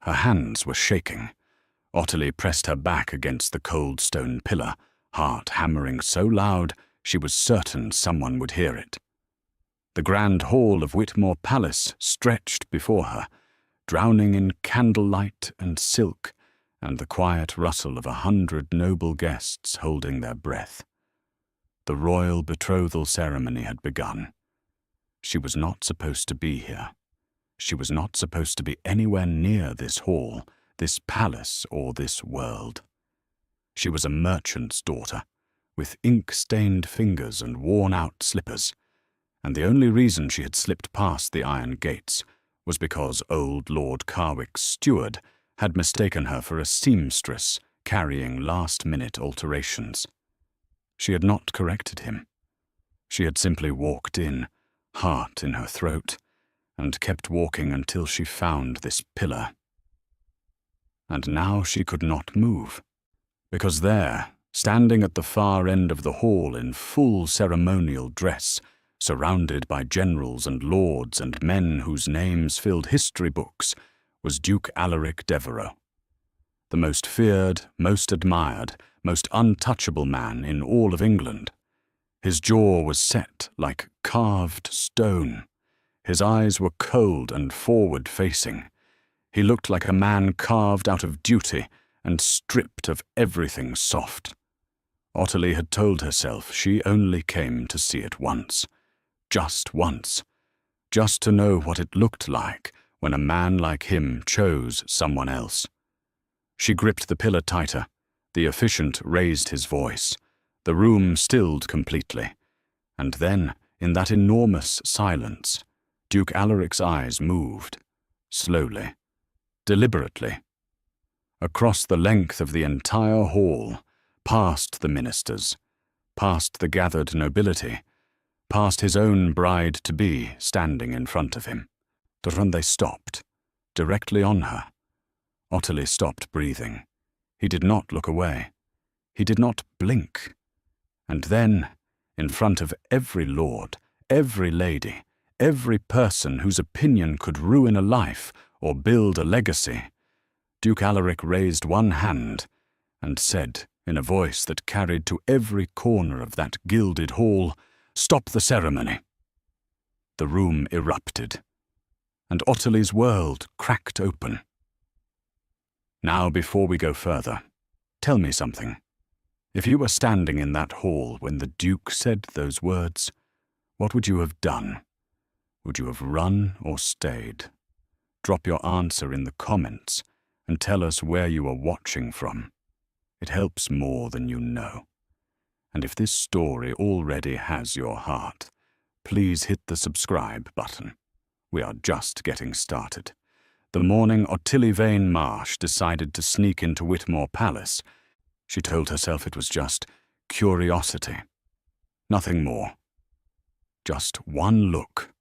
Her hands were shaking. Ottilie pressed her back against the cold stone pillar, heart hammering so loud she was certain someone would hear it. The grand hall of Whitmore Palace stretched before her, drowning in candlelight and silk and the quiet rustle of 100 noble guests holding their breath. The royal betrothal ceremony had begun. She was not supposed to be here. She was not supposed to be anywhere near this hall, this palace, or this world. She was a merchant's daughter, with ink-stained fingers and worn-out slippers, and the only reason she had slipped past the iron gates was because old Lord Carwick's steward had mistaken her for a seamstress carrying last-minute alterations. She had not corrected him. She had simply walked in, heart in her throat, and kept walking until she found this pillar. And now she could not move, because there, standing at the far end of the hall in full ceremonial dress, surrounded by generals and lords and men whose names filled history books, was Duke Alaric Devereux, the most feared, most admired, most untouchable man in all of England. His jaw was set like carved stone. His eyes were cold and forward-facing. He looked like a man carved out of duty and stripped of everything soft. Ottilie had told herself she only came to see it once, just to know what it looked like when a man like him chose someone else. She gripped the pillar tighter. The officiant raised his voice. The room stilled completely. And then, in that enormous silence, Duke Alaric's eyes moved, slowly, deliberately, across the length of the entire hall, past the ministers, past the gathered nobility, past his own bride-to-be standing in front of him. Then they stopped, directly on her. Ottilie stopped breathing. He did not look away. He did not blink. And then, in front of every lord, every lady, every person whose opinion could ruin a life or build a legacy, Duke Alaric raised one hand and said, in a voice that carried to every corner of that gilded hall, "Stop the ceremony." The room erupted, and Ottilie's world cracked open. Now, before we go further, tell me something. If you were standing in that hall when the Duke said those words, what would you have done? Would you have run or stayed? Drop your answer in the comments and tell us where you are watching from. It helps more than you know. And if this story already has your heart, please hit the subscribe button. We are just getting started. The morning Ottilie Vane Marsh decided to sneak into Whitmore Palace, she told herself it was just curiosity. Nothing more. Just one look.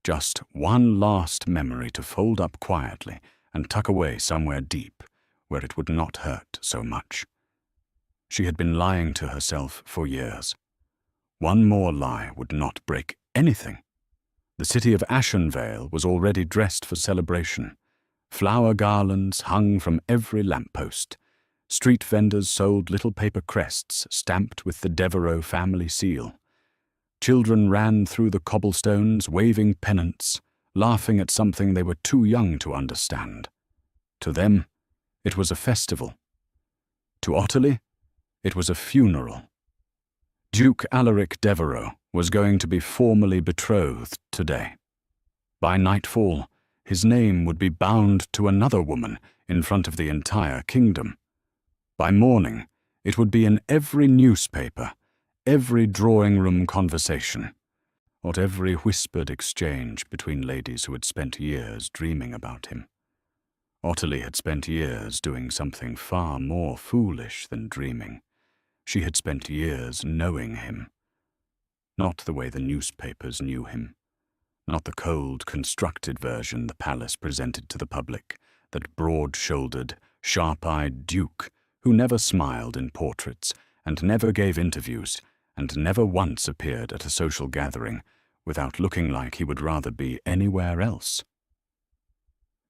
Just one last memory to fold up quietly and tuck away somewhere deep, where it would not hurt so much. She had been lying to herself for years. One more lie would not break anything. The city of Ashenvale was already dressed for celebration. Flower garlands hung from every lamppost. Street vendors sold little paper crests stamped with the Devereux family seal. Children ran through the cobblestones waving pennants, laughing at something they were too young to understand. To them, it was a festival. To Ottilie, it was a funeral. Duke Alaric Devereux was going to be formally betrothed today. By nightfall, his name would be bound to another woman in front of the entire kingdom. By morning, it would be in every newspaper, every drawing-room conversation, or every whispered exchange between ladies who had spent years dreaming about him. Ottilie had spent years doing something far more foolish than dreaming. She had spent years knowing him. Not the way the newspapers knew him. Not the cold, constructed version the palace presented to the public, that broad-shouldered, sharp-eyed duke who never smiled in portraits and never gave interviews and never once appeared at a social gathering without looking like he would rather be anywhere else.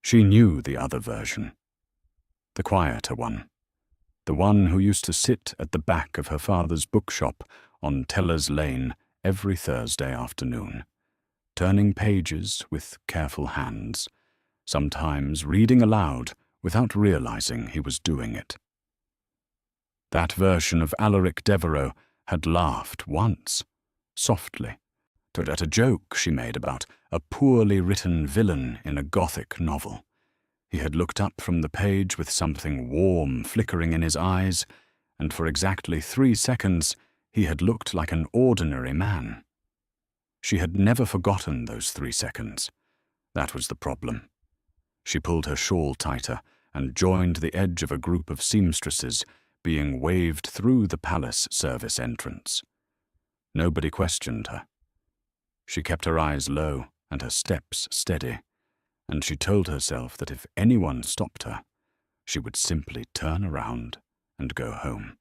She knew the other version, the quieter one, the one who used to sit at the back of her father's bookshop on Teller's Lane every Thursday afternoon, turning pages with careful hands, sometimes reading aloud without realizing he was doing it. That version of Alaric Devereux had laughed once, softly, at a joke she made about a poorly written villain in a Gothic novel. He had looked up from the page with something warm flickering in his eyes, and for exactly 3 seconds he had looked like an ordinary man. She had never forgotten those 3 seconds. That was the problem. She pulled her shawl tighter and joined the edge of a group of seamstresses being waved through the palace service entrance. Nobody questioned her. She kept her eyes low and her steps steady, and she told herself that if anyone stopped her, she would simply turn around and go home.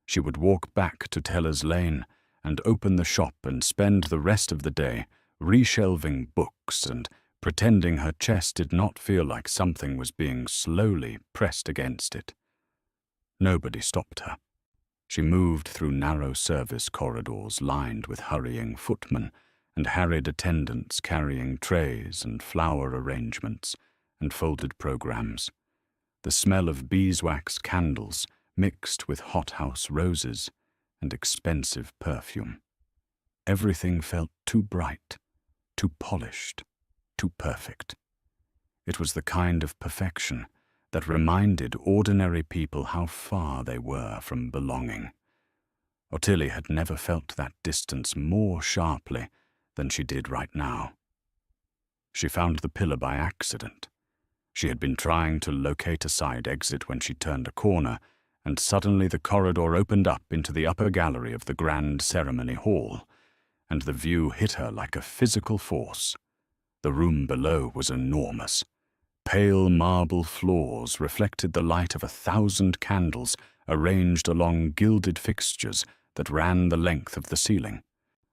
She would walk back to Teller's Lane and open the shop and spend the rest of the day reshelving books and pretending her chest did not feel like something was being slowly pressed against it. Nobody stopped her. She moved through narrow service corridors lined with hurrying footmen and harried attendants carrying trays and flower arrangements and folded programs. The smell of beeswax candles mixed with hothouse roses and expensive perfume. Everything felt too bright, too polished, too perfect. It was the kind of perfection that reminded ordinary people how far they were from belonging. Ottilie had never felt that distance more sharply than she did right now. She found the pillar by accident. She had been trying to locate a side exit when she turned a corner, and suddenly the corridor opened up into the upper gallery of the grand ceremony hall, and the view hit her like a physical force. The room below was enormous. Pale marble floors reflected the light of 1,000 candles arranged along gilded fixtures that ran the length of the ceiling.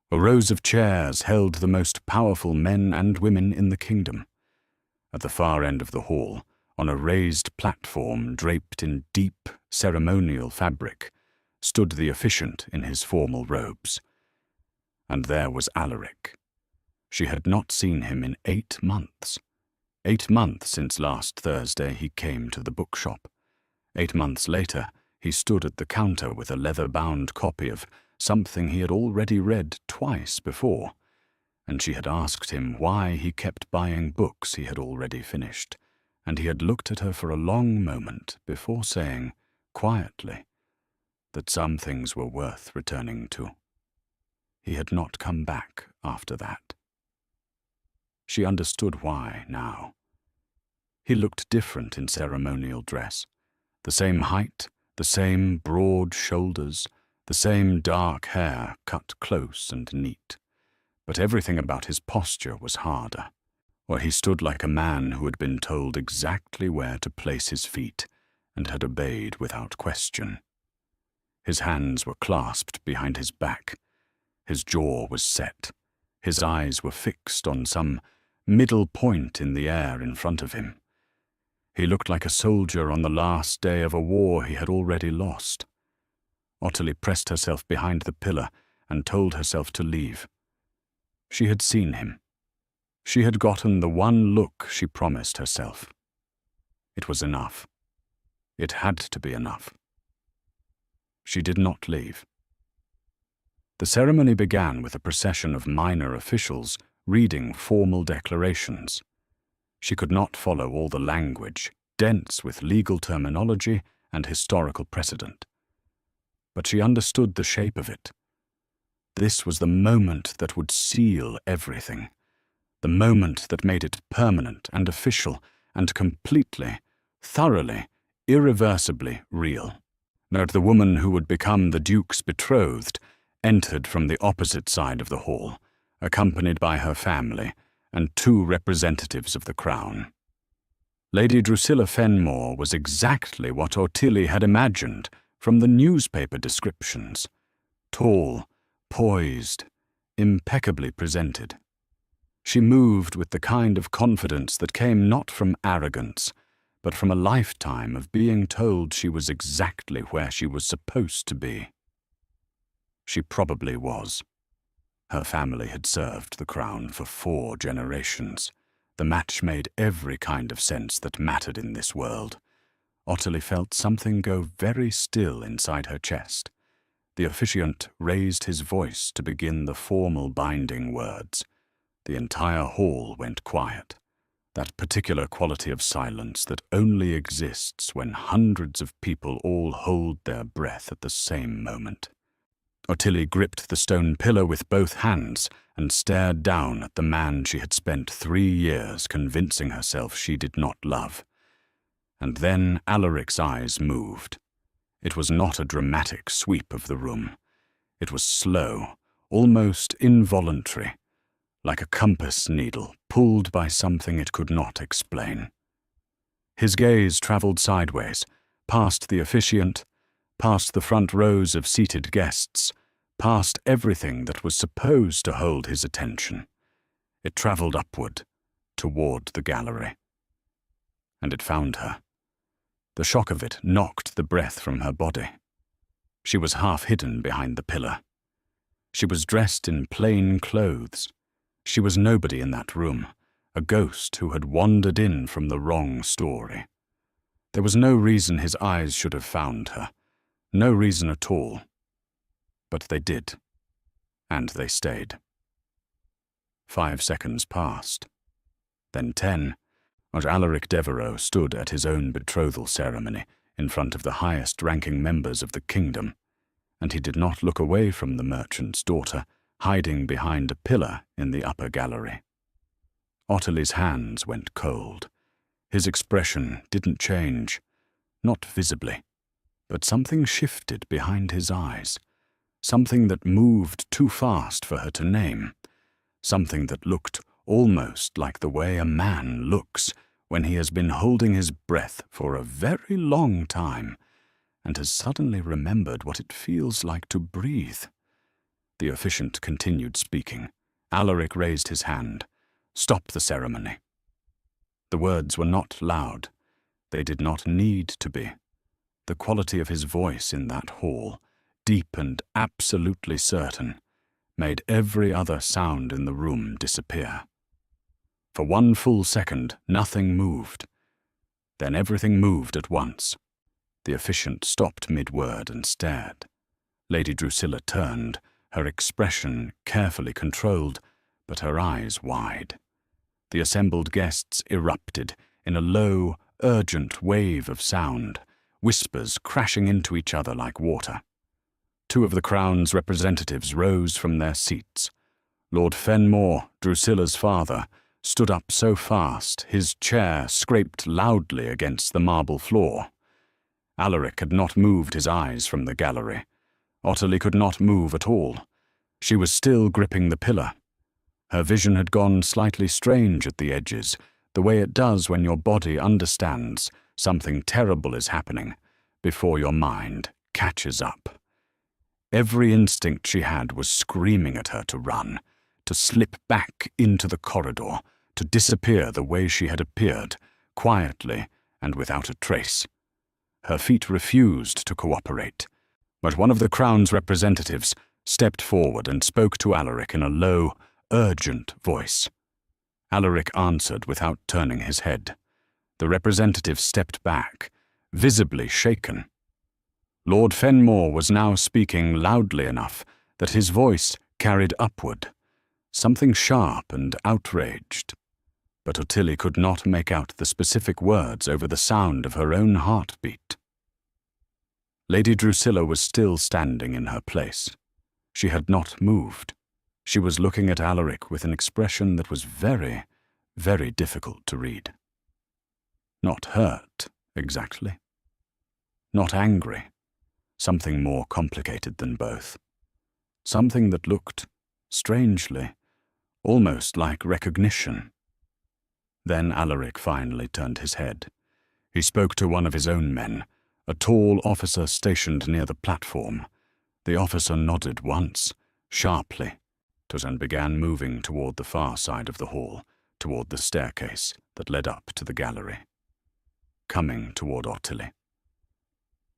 Rows of chairs held the most powerful men and women in the kingdom. At the far end of the hall, on a raised platform draped in deep ceremonial fabric, stood the officiant in his formal robes. And there was Alaric. She had not seen him in 8 months. 8 months since last Thursday he came to the bookshop. 8 months later, he stood at the counter with a leather-bound copy of something he had already read twice before, and she had asked him why he kept buying books he had already finished, and he had looked at her for a long moment before saying, quietly, that some things were worth returning to. He had not come back after that. She understood why now. He looked different in ceremonial dress. The same height, the same broad shoulders, the same dark hair cut close and neat. But everything about his posture was harder, or he stood like a man who had been told exactly where to place his feet and had obeyed without question. His hands were clasped behind his back. His jaw was set. His eyes were fixed on some middle point in the air in front of him. He looked like a soldier on the last day of a war he had already lost. Ottilie pressed herself behind the pillar and told herself to leave. She had seen him. She had gotten the one look she promised herself. It was enough. It had to be enough. She did not leave. The ceremony began with a procession of minor officials reading formal declarations. She could not follow all the language, dense with legal terminology and historical precedent. But she understood the shape of it. This was the moment that would seal everything, the moment that made it permanent and official and completely, thoroughly, irreversibly real. That the woman who would become the Duke's betrothed entered from the opposite side of the hall, accompanied by her family and 2 representatives of the crown. Lady Drusilla Fenmore was exactly what Ottilie had imagined from the newspaper descriptions. Tall, poised, impeccably presented. She moved with the kind of confidence that came not from arrogance, but from a lifetime of being told she was exactly where she was supposed to be. She probably was. Her family had served the crown for 4 generations. The match made every kind of sense that mattered in this world. Ottilie felt something go very still inside her chest. The officiant raised his voice to begin the formal binding words. The entire hall went quiet. That particular quality of silence that only exists when hundreds of people all hold their breath at the same moment. Ottilie gripped the stone pillar with both hands and stared down at the man she had spent 3 years convincing herself she did not love. And then Alaric's eyes moved. It was not a dramatic sweep of the room. It was slow, almost involuntary, like a compass needle pulled by something it could not explain. His gaze traveled sideways, past the officiant, past the front rows of seated guests, past everything that was supposed to hold his attention. It traveled upward, toward the gallery. And it found her. The shock of it knocked the breath from her body. She was half hidden behind the pillar. She was dressed in plain clothes. She was nobody in that room, a ghost who had wandered in from the wrong story. There was no reason his eyes should have found her, no reason at all. But they did, and they stayed. 5 seconds passed, then 10, as Alaric Devereux stood at his own betrothal ceremony in front of the highest-ranking members of the kingdom, and he did not look away from the merchant's daughter, hiding behind a pillar in the upper gallery. Ottilie's hands went cold. His expression didn't change, not visibly, but something shifted behind his eyes, something that moved too fast for her to name, something that looked almost like the way a man looks when he has been holding his breath for a very long time and has suddenly remembered what it feels like to breathe. The officiant continued speaking. Alaric raised his hand. "Stop the ceremony." The words were not loud. They did not need to be. The quality of his voice in that hall, deep and absolutely certain, made every other sound in the room disappear. For 1 full second, nothing moved. Then everything moved at once. The officiant stopped mid-word and stared. Lady Drusilla turned, her expression carefully controlled, but her eyes wide. The assembled guests erupted in a low, urgent wave of sound, whispers crashing into each other like water. 2 of the Crown's representatives rose from their seats. Lord Fenmore, Drusilla's father, stood up so fast his chair scraped loudly against the marble floor. Alaric had not moved his eyes from the gallery. Ottilie could not move at all. She was still gripping the pillar. Her vision had gone slightly strange at the edges, the way it does when your body understands something terrible is happening before your mind catches up. Every instinct she had was screaming at her to run, to slip back into the corridor, to disappear the way she had appeared, quietly and without a trace. Her feet refused to cooperate, but one of the Crown's representatives stepped forward and spoke to Alaric in a low, urgent voice. Alaric answered without turning his head. The representative stepped back, visibly shaken. Lord Fenmore was now speaking loudly enough that his voice carried upward, something sharp and outraged. But Ottilie could not make out the specific words over the sound of her own heartbeat. Lady Drusilla was still standing in her place. She had not moved. She was looking at Alaric with an expression that was very, very difficult to read. Not hurt, exactly. Not angry. Something more complicated than both. Something that looked, strangely, almost like recognition. Then Alaric finally turned his head. He spoke to one of his own men, a tall officer stationed near the platform. The officer nodded once, sharply, and began moving toward the far side of the hall, toward the staircase that led up to the gallery. Coming toward Ottilie.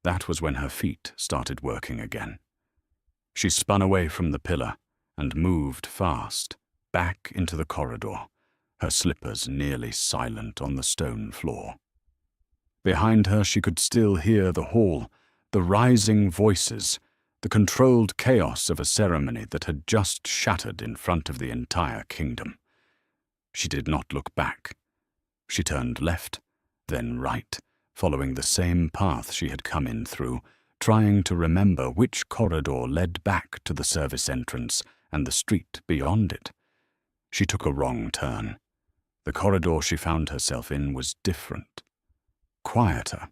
That was when her feet started working again. She spun away from the pillar and moved fast, back into the corridor, her slippers nearly silent on the stone floor. Behind her she could still hear the hall, the rising voices, the controlled chaos of a ceremony that had just shattered in front of the entire kingdom. She did not look back. She turned left, then right, following the same path she had come in through, trying to remember which corridor led back to the service entrance and the street beyond it. She took a wrong turn. The corridor she found herself in was different, quieter.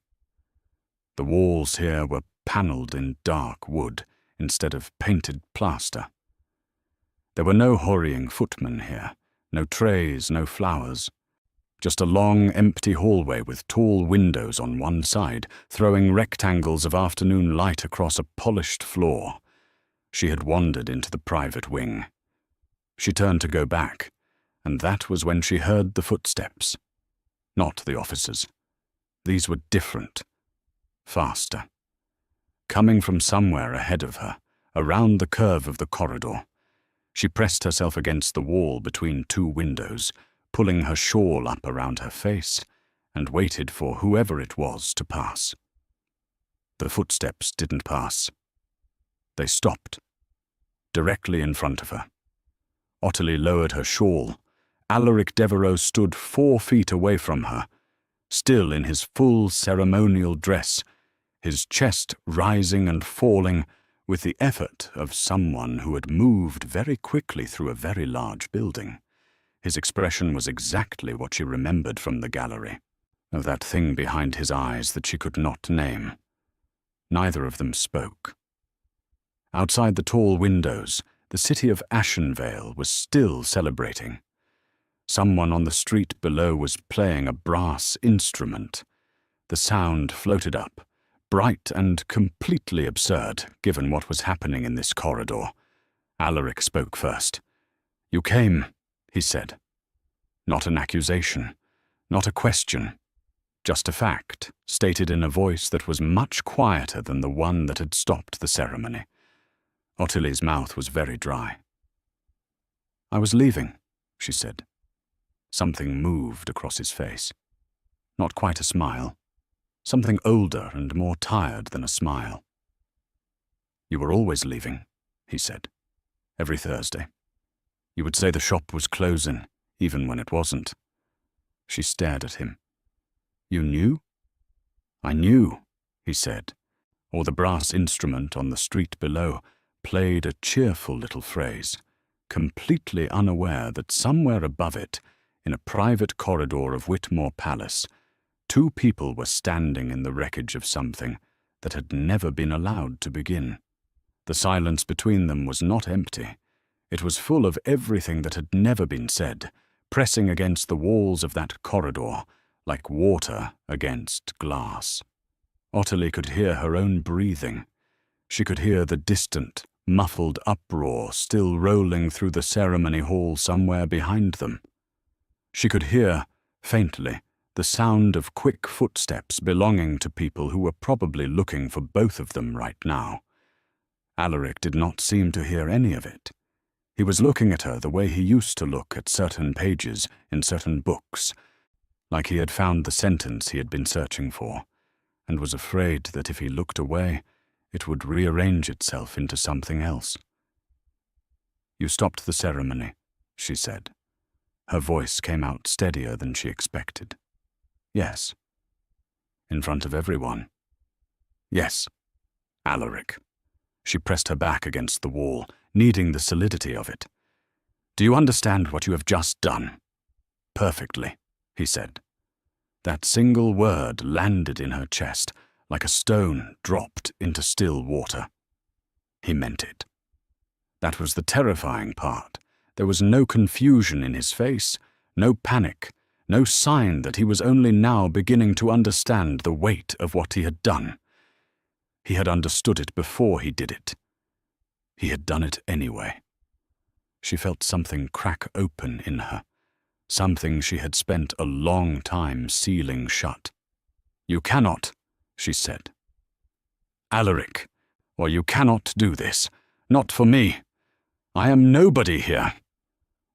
The walls here were panelled in dark wood instead of painted plaster. There were no hurrying footmen here, no trays, no flowers. Just a long, empty hallway with tall windows on one side, throwing rectangles of afternoon light across a polished floor. She had wandered into the private wing. She turned to go back, and that was when she heard the footsteps. Not the officers. These were different. Faster. Coming from somewhere ahead of her, around the curve of the corridor. She pressed herself against the wall between two windows, pulling her shawl up around her face, and waited for whoever it was to pass. The footsteps didn't pass. They stopped, directly in front of her. Ottilie lowered her shawl. Alaric Devereux stood 4 feet away from her, still in his full ceremonial dress, his chest rising and falling with the effort of someone who had moved very quickly through a very large building. His expression was exactly what she remembered from the gallery, of that thing behind his eyes that she could not name. Neither of them spoke. Outside the tall windows, the city of Ashenvale was still celebrating. Someone on the street below was playing a brass instrument. The sound floated up, bright and completely absurd, given what was happening in this corridor. Alaric spoke first. "You came," he said. Not an accusation, not a question, just a fact, stated in a voice that was much quieter than the one that had stopped the ceremony. Ottilie's mouth was very dry. "I was leaving," she said. Something moved across his face. Not quite a smile. Something older and more tired than a smile. "You were always leaving," he said. "Every Thursday. You would say the shop was closing, even when it wasn't." She stared at him. "You knew?" "I knew," he said, or the brass instrument on the street below played a cheerful little phrase, completely unaware that somewhere above it, in a private corridor of Whitmore Palace, 2 people were standing in the wreckage of something that had never been allowed to begin. The silence between them was not empty. It was full of everything that had never been said, pressing against the walls of that corridor, like water against glass. Ottilie could hear her own breathing. She could hear the distant, muffled uproar still rolling through the ceremony hall somewhere behind them. She could hear, faintly, the sound of quick footsteps belonging to people who were probably looking for both of them right now. Alaric did not seem to hear any of it. He was looking at her the way he used to look at certain pages in certain books, like he had found the sentence he had been searching for, and was afraid that if he looked away, it would rearrange itself into something else. "You stopped the ceremony," she said. Her voice came out steadier than she expected. "Yes." "In front of everyone?" "Yes." "Alaric." She pressed her back against the wall, needing the solidity of it. "Do you understand what you have just done?" "Perfectly," he said. That single word landed in her chest, like a stone dropped into still water. He meant it. That was the terrifying part. There was no confusion in his face, no panic, no sign that he was only now beginning to understand the weight of what he had done. He had understood it before he did it. He had done it anyway. She felt something crack open in her, something she had spent a long time sealing shut. "You cannot," she said. "Alaric, or you cannot do this. Not for me. I am nobody here.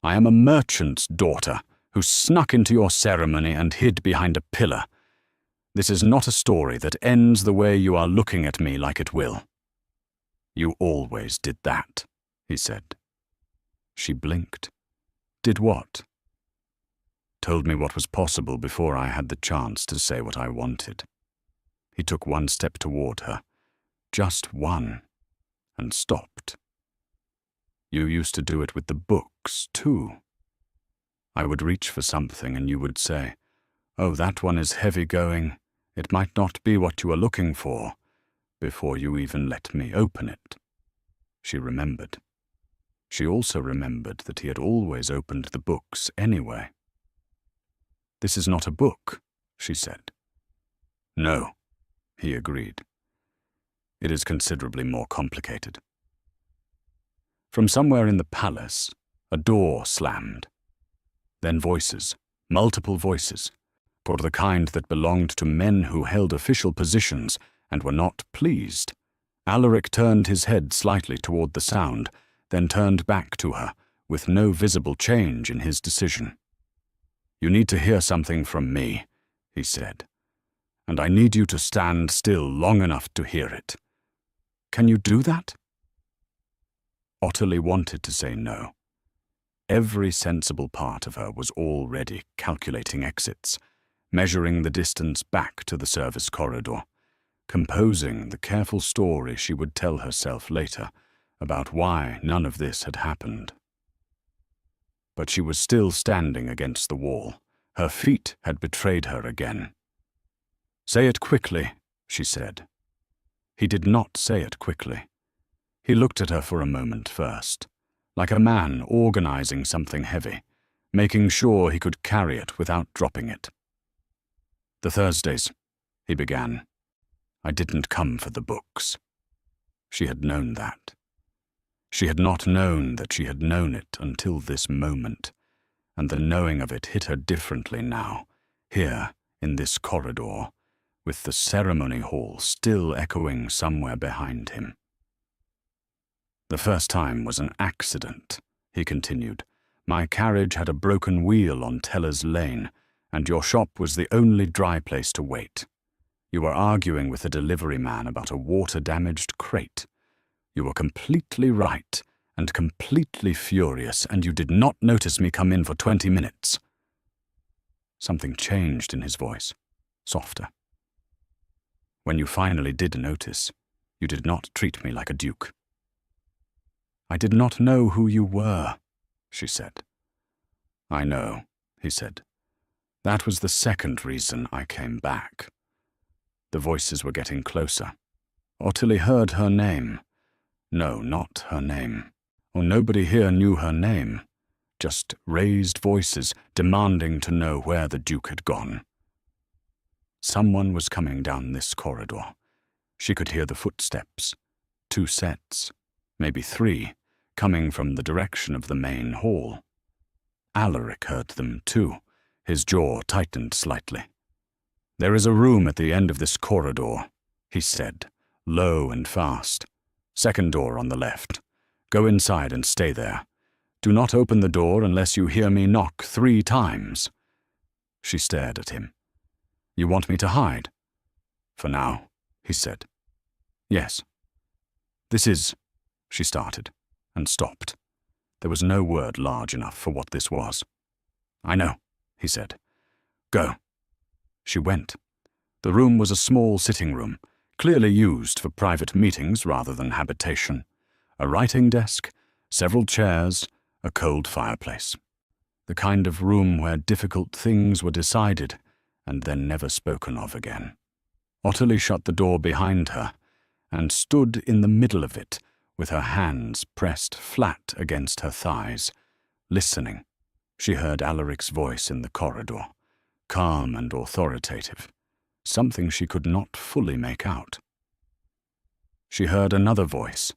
I am a merchant's daughter who snuck into your ceremony and hid behind a pillar. This is not a story that ends the way you are looking at me like it will." "You always did that," he said. She blinked. "Did what?" "Told me what was possible before I had the chance to say what I wanted." He took one step toward her, just one, and stopped. "You used to do it with the books, too. I would reach for something and you would say, 'Oh, that one is heavy-going. It might not be what you are looking for,' before you even let me open it." She remembered. She also remembered that he had always opened the books anyway. "This is not a book," she said. "No," he agreed. "It is considerably more complicated." From somewhere in the palace, a door slammed. Then voices, multiple voices, for the kind that belonged to men who held official positions and were not pleased. Alaric turned his head slightly toward the sound, then turned back to her, with no visible change in his decision. "You need to hear something from me," he said, "and I need you to stand still long enough to hear it. Can you do that?" Ottilie wanted to say no. Every sensible part of her was already calculating exits, measuring the distance back to the service corridor, composing the careful story she would tell herself later about why none of this had happened. But she was still standing against the wall. Her feet had betrayed her again. "Say it quickly," she said. He did not say it quickly. He looked at her for a moment first, like a man organizing something heavy, making sure he could carry it without dropping it. "The Thursdays," he began. "I didn't come for the books." She had known that. She had not known that she had known it until this moment, and the knowing of it hit her differently now, here, in this corridor, with the ceremony hall still echoing somewhere behind him. "The first time was an accident," he continued. "My carriage had a broken wheel on Teller's Lane, and your shop was the only dry place to wait. You were arguing with a delivery man about a water-damaged crate. You were completely right and completely furious, and you did not notice me come in for 20 minutes. Something changed in his voice, softer. "When you finally did notice, you did not treat me like a duke." "I did not know who you were," she said. "I know," he said. "That was the second reason I came back." The voices were getting closer. Ottilie heard her name. No, not her name. Oh, nobody here knew her name. Just raised voices demanding to know where the Duke had gone. Someone was coming down this corridor. She could hear the footsteps. 2 sets, maybe 3, coming from the direction of the main hall. Alaric heard them too. His jaw tightened slightly. "There is a room at the end of this corridor," he said, low and fast. "Second door on the left. Go inside and stay there. Do not open the door unless you hear me knock 3 times. She stared at him. "You want me to hide?" "For now," he said. "Yes." "This is—" she started, and stopped. There was no word large enough for what this was. "I know," he said. "Go." She went. The room was a small sitting room, clearly used for private meetings rather than habitation. A writing desk, several chairs, a cold fireplace. The kind of room where difficult things were decided and then never spoken of again. Ottilie shut the door behind her and stood in the middle of it with her hands pressed flat against her thighs, listening. She heard Alaric's voice in the corridor, calm and authoritative, something she could not fully make out. She heard another voice,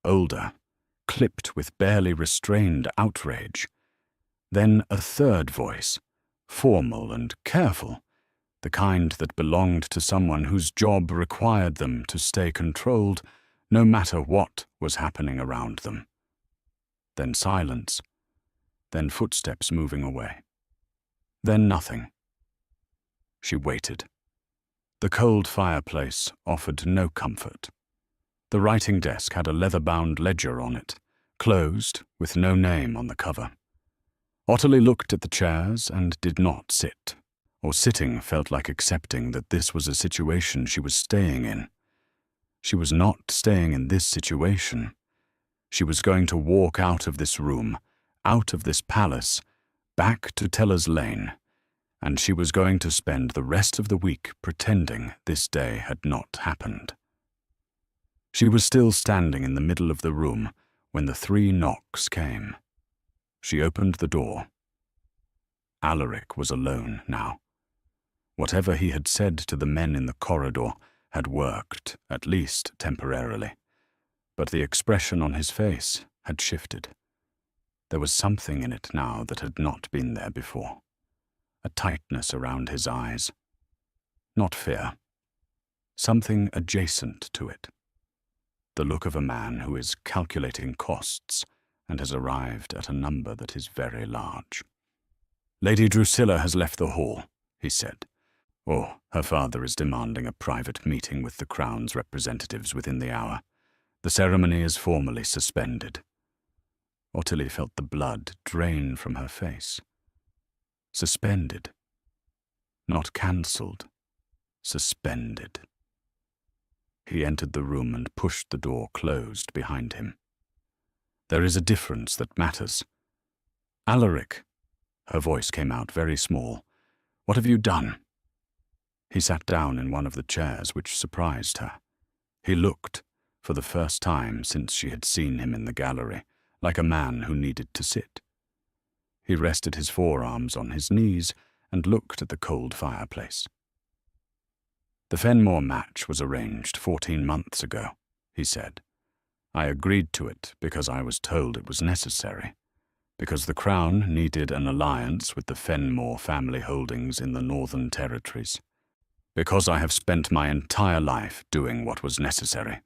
older, clipped with barely restrained outrage. Then a third voice, formal and careful, the kind that belonged to someone whose job required them to stay controlled no matter what was happening around them. Then silence. Then footsteps moving away. Then nothing. She waited. The cold fireplace offered no comfort. The writing desk had a leather-bound ledger on it, closed, with no name on the cover. Ottilie looked at the chairs and did not sit, or sitting felt like accepting that this was a situation she was staying in. She was not staying in this situation. She was going to walk out of this room, out of this palace, back to Teller's Lane, and she was going to spend the rest of the week pretending this day had not happened. She was still standing in the middle of the room when the 3 knocks came. She opened the door. Alaric was alone now. Whatever he had said to the men in the corridor had worked, at least temporarily, but the expression on his face had shifted. There was something in it now that had not been there before. A tightness around his eyes. Not fear. Something adjacent to it. The look of a man who is calculating costs and has arrived at a number that is very large. "Lady Drusilla has left the hall," he said. "Or her father is demanding a private meeting with the Crown's representatives within the hour. The ceremony is formally suspended." Ottilie felt the blood drain from her face. Suspended. Not cancelled. Suspended. He entered the room and pushed the door closed behind him. "There is a difference that matters. Alaric," her voice came out very small, "what have you done?" He sat down in one of the chairs, which surprised her. He looked, for the first time since she had seen him in the gallery, like a man who needed to sit. He rested his forearms on his knees and looked at the cold fireplace. "The Fenmore match was arranged 14 months ago," he said. "I agreed to it because I was told it was necessary, because the Crown needed an alliance with the Fenmore family holdings in the Northern Territories, because I have spent my entire life doing what was necessary."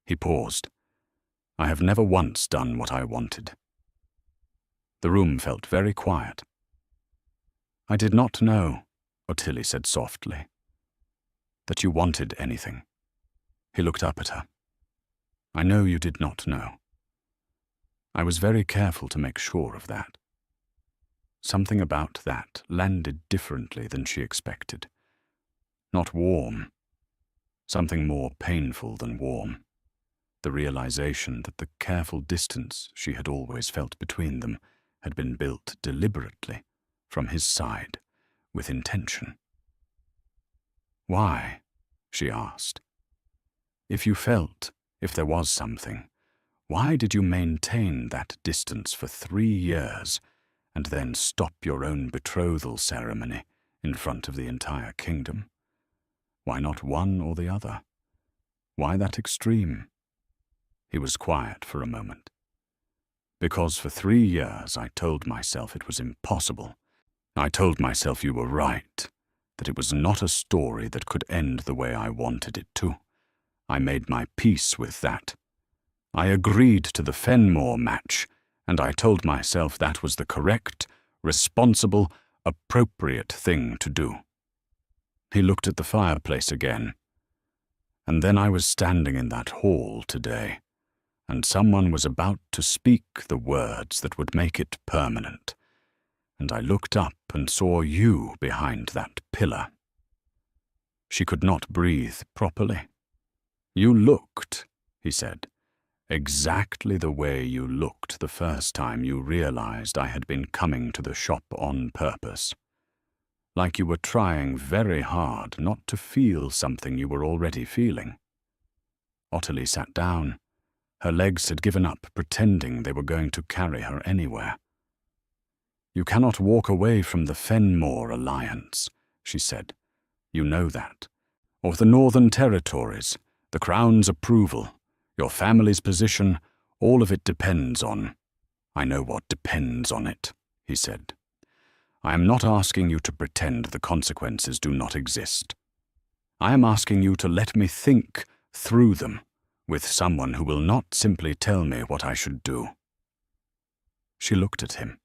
He paused. "I have never once done what I wanted." The room felt very quiet. "I did not know," Ottilie said softly, "that you wanted anything." He looked up at her. "I know you did not know. I was very careful to make sure of that." Something about that landed differently than she expected. Not warm. Something more painful than warm. The realization that the careful distance she had always felt between them had been built deliberately, from his side, with intention. "Why?" she asked. "If you felt, if there was something, why did you maintain that distance for 3 years and then stop your own betrothal ceremony in front of the entire kingdom? Why not one or the other? Why that extreme?" He was quiet for a moment. "Because for 3 years I told myself it was impossible. I told myself you were right, that it was not a story that could end the way I wanted it to. I made my peace with that. I agreed to the Fenmore match, and I told myself that was the correct, responsible, appropriate thing to do." He looked at the fireplace again. "And then I was standing in that hall today, and someone was about to speak the words that would make it permanent, and I looked up and saw you behind that pillar." She could not breathe properly. "You looked," he said, "exactly the way you looked the first time you realized I had been coming to the shop on purpose. Like you were trying very hard not to feel something you were already feeling." Ottilie sat down. Her legs had given up pretending they were going to carry her anywhere. "You cannot walk away from the Fenmore alliance," she said. "You know that. Or the Northern Territories, the Crown's approval, your family's position, All of it depends on— I know what depends on it, he said. I am not asking you to pretend the consequences do not exist. I am asking you to let me think through them with someone who will not simply tell me what I should do. She looked at him.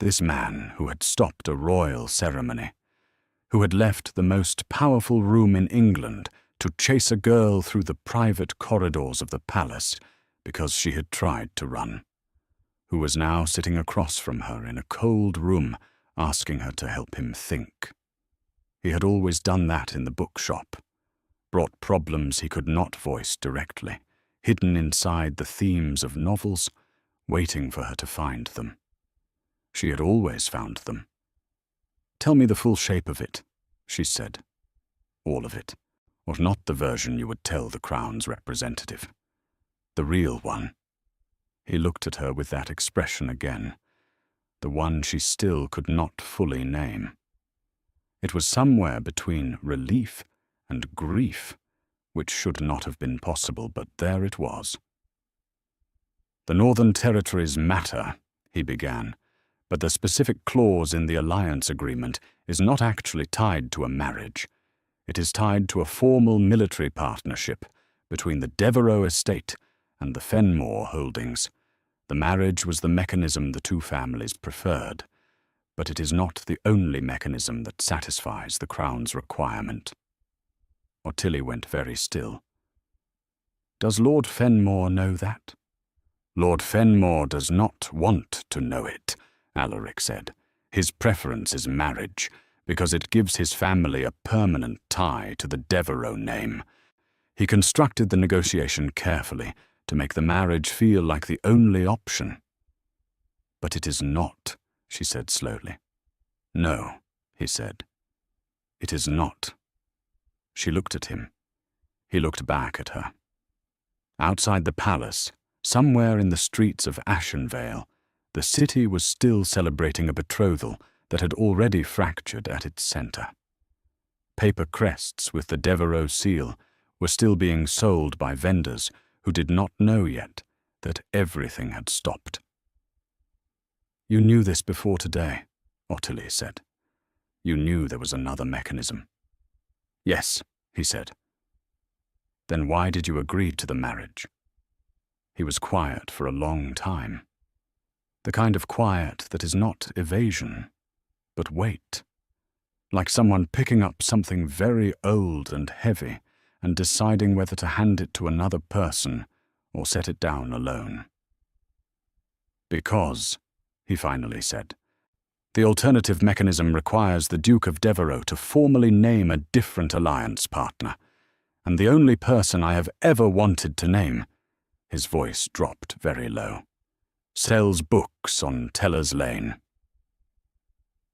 This man who had stopped a royal ceremony, who had left the most powerful room in England to chase a girl through the private corridors of the palace because she had tried to run, who was now sitting across from her in a cold room asking her to help him think. He had always done that in the bookshop, brought problems he could not voice directly, hidden inside the themes of novels, waiting for her to find them. She had always found them. Tell me the full shape of it, she said. All of it, or not the version you would tell the Crown's representative. The real one. He looked at her with that expression again, the one she still could not fully name. It was somewhere between relief and grief, which should not have been possible, but there it was. The Northern Territories matter, he began, but the specific clause in the alliance agreement is not actually tied to a marriage. It is tied to a formal military partnership between the Devereux estate and the Fenmore holdings. The marriage was the mechanism the two families preferred, but it is not the only mechanism that satisfies the Crown's requirement. Ottilie went very still. Does Lord Fenmore know that? Lord Fenmore does not want to know it, Alaric said. His preference is marriage, because it gives his family a permanent tie to the Devereux name. He constructed the negotiation carefully to make the marriage feel like the only option. But it is not, she said slowly. No, he said. It is not. She looked at him. He looked back at her. Outside the palace, somewhere in the streets of Ashenvale, the city was still celebrating a betrothal that had already fractured at its center. Paper crests with the Devereux seal were still being sold by vendors who did not know yet that everything had stopped. You knew this before today, Ottilie said. You knew there was another mechanism. Yes, he said. Then why did you agree to the marriage? He was quiet for a long time. The kind of quiet that is not evasion, but weight. Like someone picking up something very old and heavy and deciding whether to hand it to another person or set it down alone. Because, he finally said, the alternative mechanism requires the Duke of Devereux to formally name a different alliance partner, and the only person I have ever wanted to name, his voice dropped very low, sells books on Teller's Lane.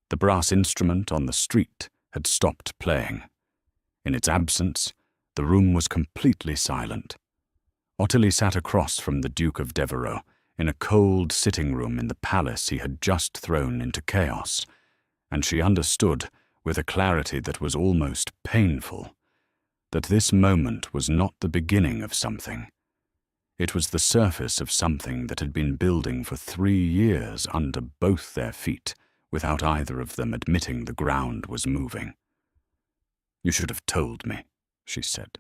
The brass instrument on the street had stopped playing. In its absence, the room was completely silent. Ottilie sat across from the Duke of Devereux in a cold sitting room in the palace he had just thrown into chaos, and she understood, with a clarity that was almost painful, that this moment was not the beginning of something. It was the surface of something that had been building for 3 years under both their feet, without either of them admitting the ground was moving. You should have told me, she said.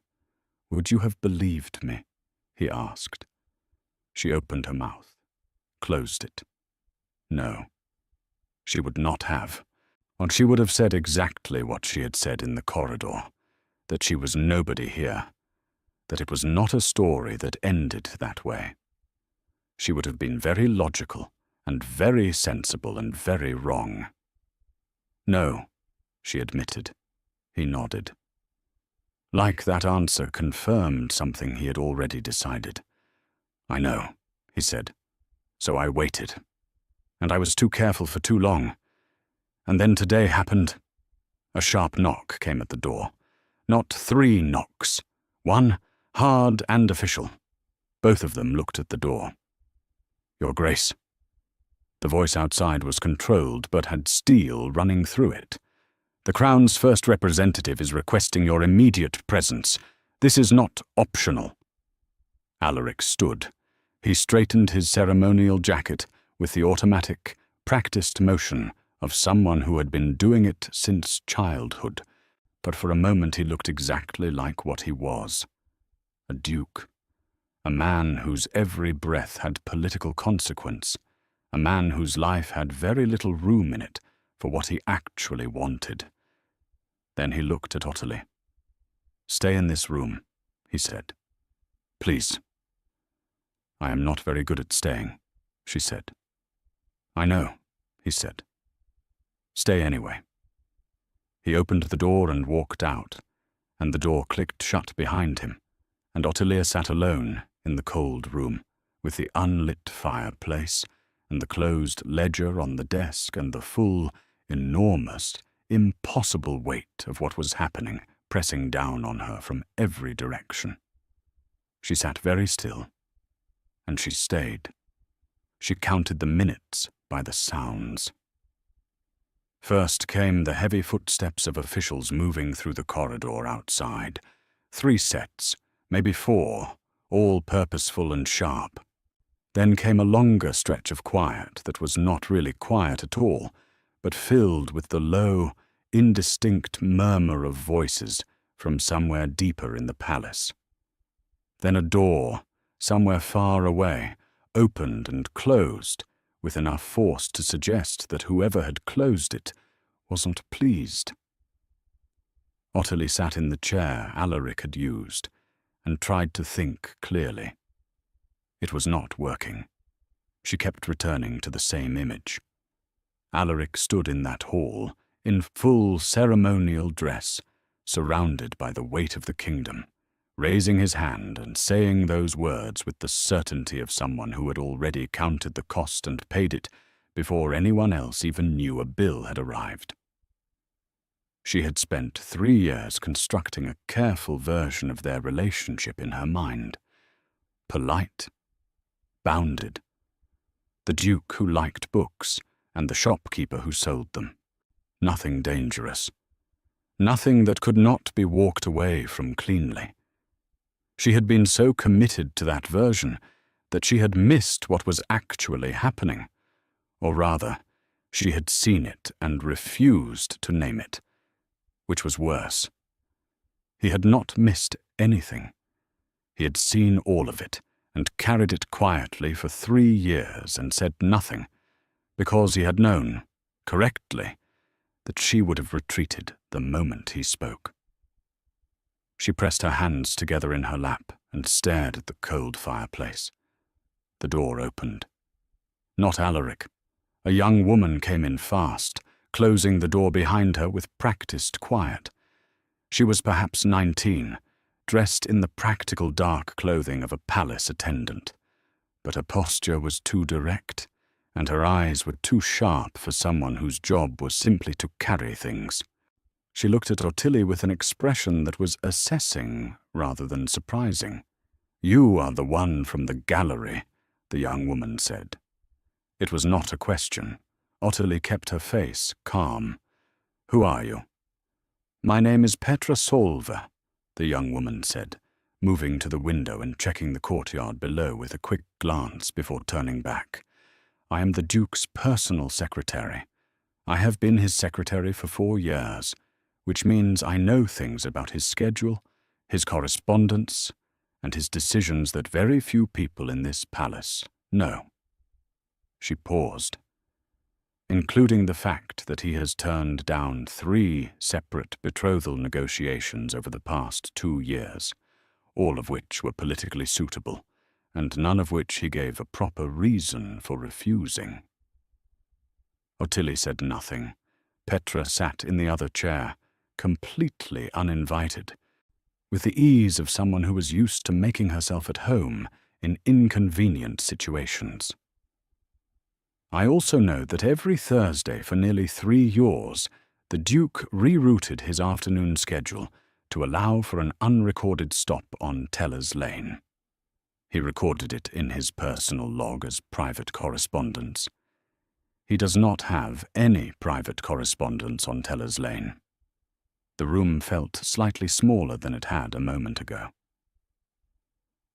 Would you have believed me? He asked. She opened her mouth, closed it. No, she would not have, or she would have said exactly what she had said in the corridor, that she was nobody here, that it was not a story that ended that way. She would have been very logical and very sensible and very wrong. No, she admitted. He nodded. Like that answer confirmed something he had already decided. I know, he said. So I waited. And I was too careful for too long. And then today happened. A sharp knock came at the door. Not 3 knocks. One, hard and official. Both of them looked at the door. Your Grace. The voice outside was controlled, but had steel running through it. The Crown's first representative is requesting your immediate presence. This is not optional. Alaric stood, He straightened his ceremonial jacket with the automatic, practiced motion of someone who had been doing it since childhood, but for a moment he looked exactly like what he was. A duke. A man whose every breath had political consequence. A man whose life had very little room in it for what he actually wanted. Then he looked at Ottilie. "Stay in this room," he said. "Please." "I am not very good at staying," she said. "I know," he said. "Stay anyway." He opened the door and walked out, and the door clicked shut behind him, and Ottilie sat alone in the cold room, with the unlit fireplace, and the closed ledger on the desk, and the full, enormous, impossible weight of what was happening pressing down on her from every direction. She sat very still, and she stayed. She counted the minutes by the sounds. First came the heavy footsteps of officials moving through the corridor outside. 3 sets, maybe 4, all purposeful and sharp. Then came a longer stretch of quiet that was not really quiet at all, but filled with the low, indistinct murmur of voices from somewhere deeper in the palace. Then a door, somewhere far away, opened and closed, with enough force to suggest that whoever had closed it wasn't pleased. Ottilie sat in the chair Alaric had used, and tried to think clearly. It was not working. She kept returning to the same image. Alaric stood in that hall, in full ceremonial dress, surrounded by the weight of the kingdom, raising his hand and saying those words with the certainty of someone who had already counted the cost and paid it before anyone else even knew a bill had arrived. She had spent 3 years constructing a careful version of their relationship in her mind. Polite, bounded. The duke who liked books, and the shopkeeper who sold them. Nothing dangerous. Nothing that could not be walked away from cleanly. She had been so committed to that version that she had missed what was actually happening. Or rather, she had seen it and refused to name it, which was worse. He had not missed anything. He had seen all of it and carried it quietly for 3 years and said nothing, because he had known, correctly, that she would have retreated the moment he spoke. She pressed her hands together in her lap and stared at the cold fireplace. The door opened. Not Alaric. A young woman came in fast, closing the door behind her with practiced quiet. She was perhaps 19, dressed in the practical dark clothing of a palace attendant, but her posture was too direct, and her eyes were too sharp for someone whose job was simply to carry things. She looked at Ottilie with an expression that was assessing rather than surprising. "You are the one from the gallery," the young woman said. It was not a question. Ottilie kept her face calm. "Who are you?" "My name is Petra Solva," the young woman said, moving to the window and checking the courtyard below with a quick glance before turning back. "I am the Duke's personal secretary. I have been his secretary for 4 years, which means I know things about his schedule, his correspondence, and his decisions that very few people in this palace know." She paused. "Including the fact that he has turned down 3 separate betrothal negotiations over the past 2 years, all of which were politically suitable, and none of which he gave a proper reason for refusing." Ottilie said nothing. Petra sat in the other chair, completely uninvited, with the ease of someone who was used to making herself at home in inconvenient situations. "I also know that every Thursday for nearly 3 years, the Duke rerouted his afternoon schedule to allow for an unrecorded stop on Teller's Lane. He recorded it in his personal log as private correspondence. He does not have any private correspondence on Teller's Lane." The room felt slightly smaller than it had a moment ago.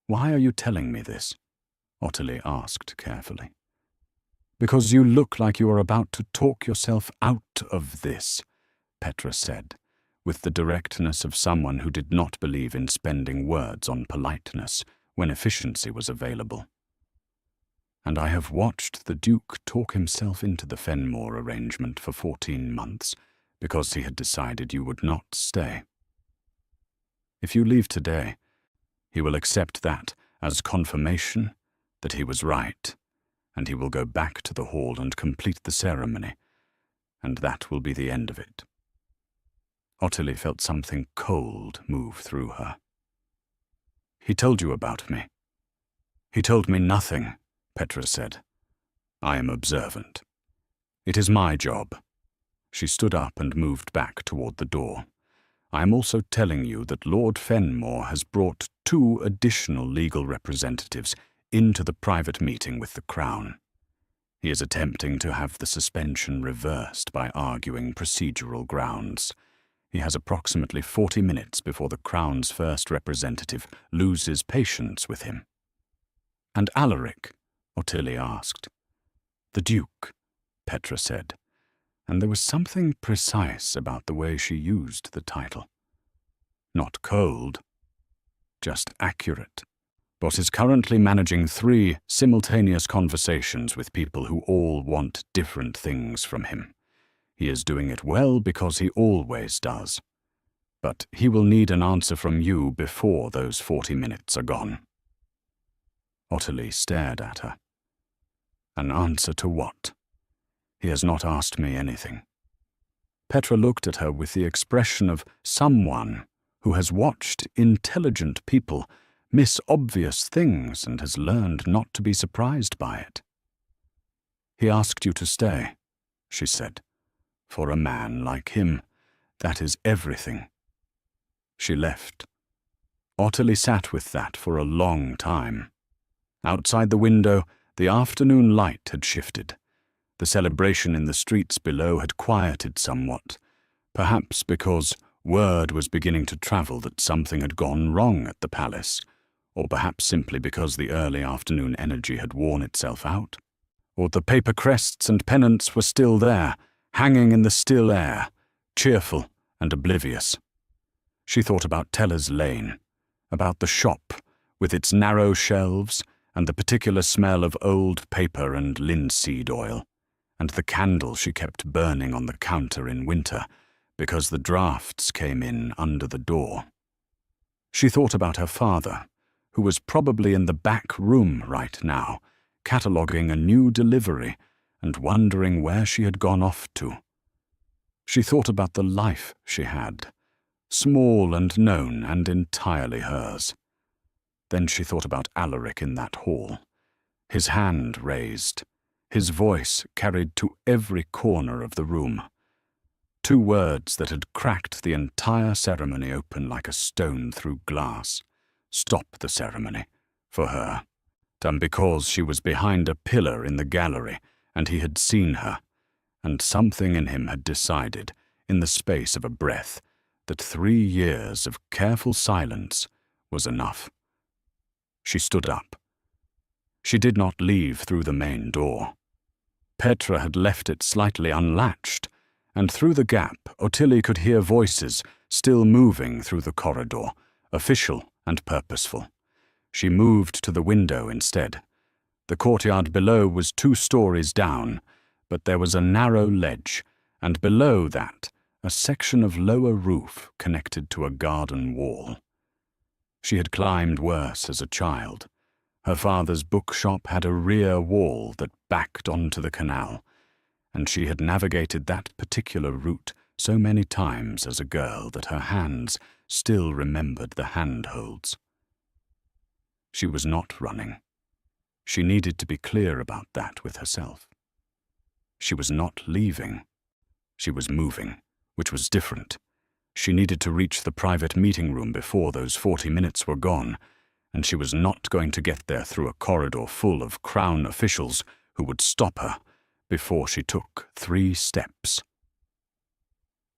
"Why are you telling me this?" Ottilie asked carefully. Because you look like you are about to talk yourself out of this, Petra said, with the directness of someone who did not believe in spending words on politeness when efficiency was available. And I have watched the Duke talk himself into the Fenmore arrangement for 14 months because he had decided you would not stay. If you leave today, he will accept that as confirmation that he was right, and he will go back to the hall and complete the ceremony, and that will be the end of it. Ottilie felt something cold move through her. He told you about me. He told me nothing, Petra said. I am observant. It is my job. She stood up and moved back toward the door. I am also telling you that Lord Fenmore has brought 2 additional legal representatives into the private meeting with the Crown. He is attempting to have the suspension reversed by arguing procedural grounds. He has approximately 40 minutes before the Crown's first representative loses patience with him. And Alaric? Ottilie asked. The Duke, Petra said, and there was something precise about the way she used the title. Not cold, just accurate. But is currently managing 3 simultaneous conversations with people who all want different things from him. He is doing it well because he always does. But he will need an answer from you before those 40 minutes are gone. Ottilie stared at her. An answer to what? He has not asked me anything. Petra looked at her with the expression of someone who has watched intelligent people miss obvious things and has learned not to be surprised by it. He asked you to stay, she said. For a man like him, that is everything. She left. Ottilie sat with that for a long time. Outside the window, the afternoon light had shifted. The celebration in the streets below had quieted somewhat, perhaps because word was beginning to travel that something had gone wrong at the palace, or perhaps simply because the early afternoon energy had worn itself out, or the paper crests and pennants were still there, hanging in the still air, cheerful and oblivious. She thought about Teller's Lane, about the shop with its narrow shelves and the particular smell of old paper and linseed oil, and the candle she kept burning on the counter in winter because the drafts came in under the door. She thought about her father, who was probably in the back room right now, cataloguing a new delivery and wondering where she had gone off to. She thought about the life she had, small and known and entirely hers. Then she thought about Alaric in that hall, his hand raised, his voice carried to every corner of the room. 2 words that had cracked the entire ceremony open like a stone through glass. Stop the ceremony, for her, and because she was behind a pillar in the gallery and he had seen her, and something in him had decided, in the space of a breath, that 3 years of careful silence was enough. She stood up. She did not leave through the main door. Petra had left it slightly unlatched, and through the gap Ottilie could hear voices still moving through the corridor, official and purposeful. She moved to the window instead. The courtyard below was 2 stories down, but there was a narrow ledge, and below that a section of lower roof connected to a garden wall. She had climbed worse as a child. Her father's bookshop had a rear wall that backed onto the canal, and she had navigated that particular route so many times as a girl that her hands still remembered the handholds. She was not running. She needed to be clear about that with herself. She was not leaving. She was moving, which was different. She needed to reach the private meeting room before those 40 minutes were gone, and she was not going to get there through a corridor full of Crown officials who would stop her before she took 3 steps.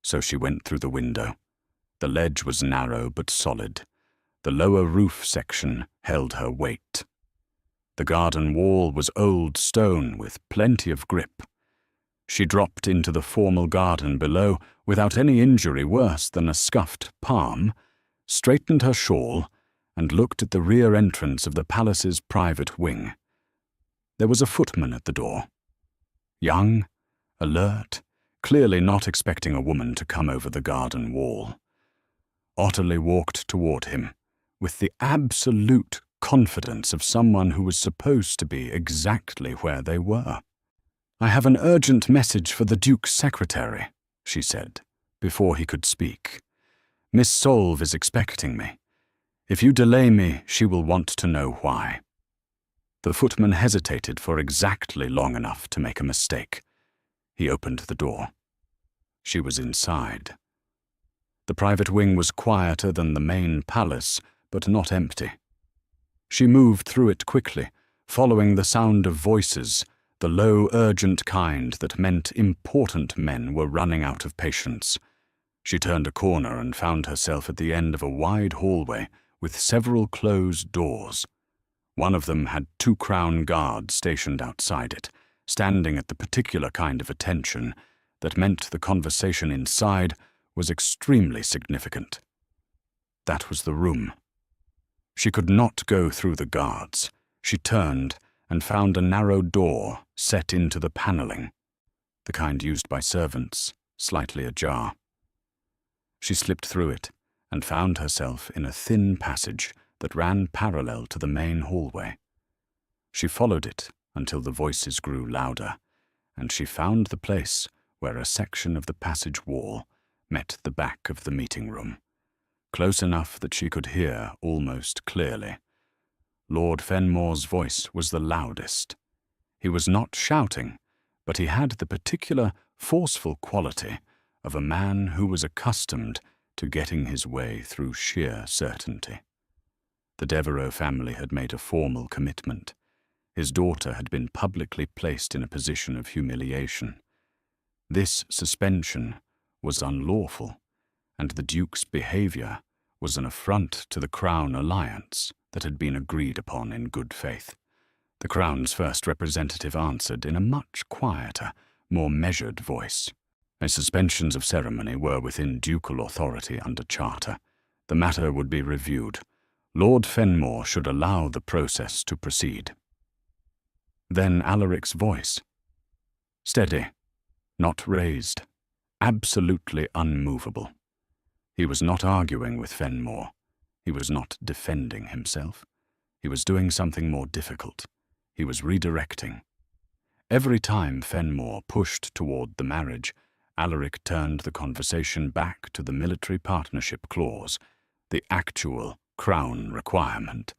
So she went through the window. The ledge was narrow but solid. The lower roof section held her weight. The garden wall was old stone with plenty of grip. She dropped into the formal garden below without any injury worse than a scuffed palm, straightened her shawl, and looked at the rear entrance of the palace's private wing. There was a footman at the door. Young, alert, clearly not expecting a woman to come over the garden wall. Otterly walked toward him with the absolute confidence of someone who was supposed to be exactly where they were. "I have an urgent message for the Duke's secretary," she said, before he could speak. "Miss Solve is expecting me. If you delay me, she will want to know why." The footman hesitated for exactly long enough to make a mistake. He opened the door. She was inside. The private wing was quieter than the main palace, but not empty. She moved through it quickly, following the sound of voices, the low, urgent kind that meant important men were running out of patience. She turned a corner and found herself at the end of a wide hallway with several closed doors. One of them had 2 crown guards stationed outside it, standing at the particular kind of attention that meant the conversation inside was extremely significant. That was the room. She could not go through the guards. She turned and found a narrow door set into the paneling, the kind used by servants, slightly ajar. She slipped through it and found herself in a thin passage that ran parallel to the main hallway. She followed it until the voices grew louder, and she found the place where a section of the passage wall met the back of the meeting room, close enough that she could hear almost clearly. Lord Fenmore's voice was the loudest. He was not shouting, but he had the particular forceful quality of a man who was accustomed to getting his way through sheer certainty. The Devereux family had made a formal commitment. His daughter had been publicly placed in a position of humiliation. This suspension was unlawful, and the Duke's behavior was an affront to the Crown alliance that had been agreed upon in good faith. The Crown's first representative answered in a much quieter, more measured voice. As suspensions of ceremony were within ducal authority under Charter, the matter would be reviewed. Lord Fenmore should allow the process to proceed. Then Alaric's voice. Steady, not raised, absolutely unmovable. He was not arguing with Fenmore. He was not defending himself. He was doing something more difficult. He was redirecting. Every time Fenmore pushed toward the marriage, Alaric turned the conversation back to the military partnership clause, the actual Crown requirement,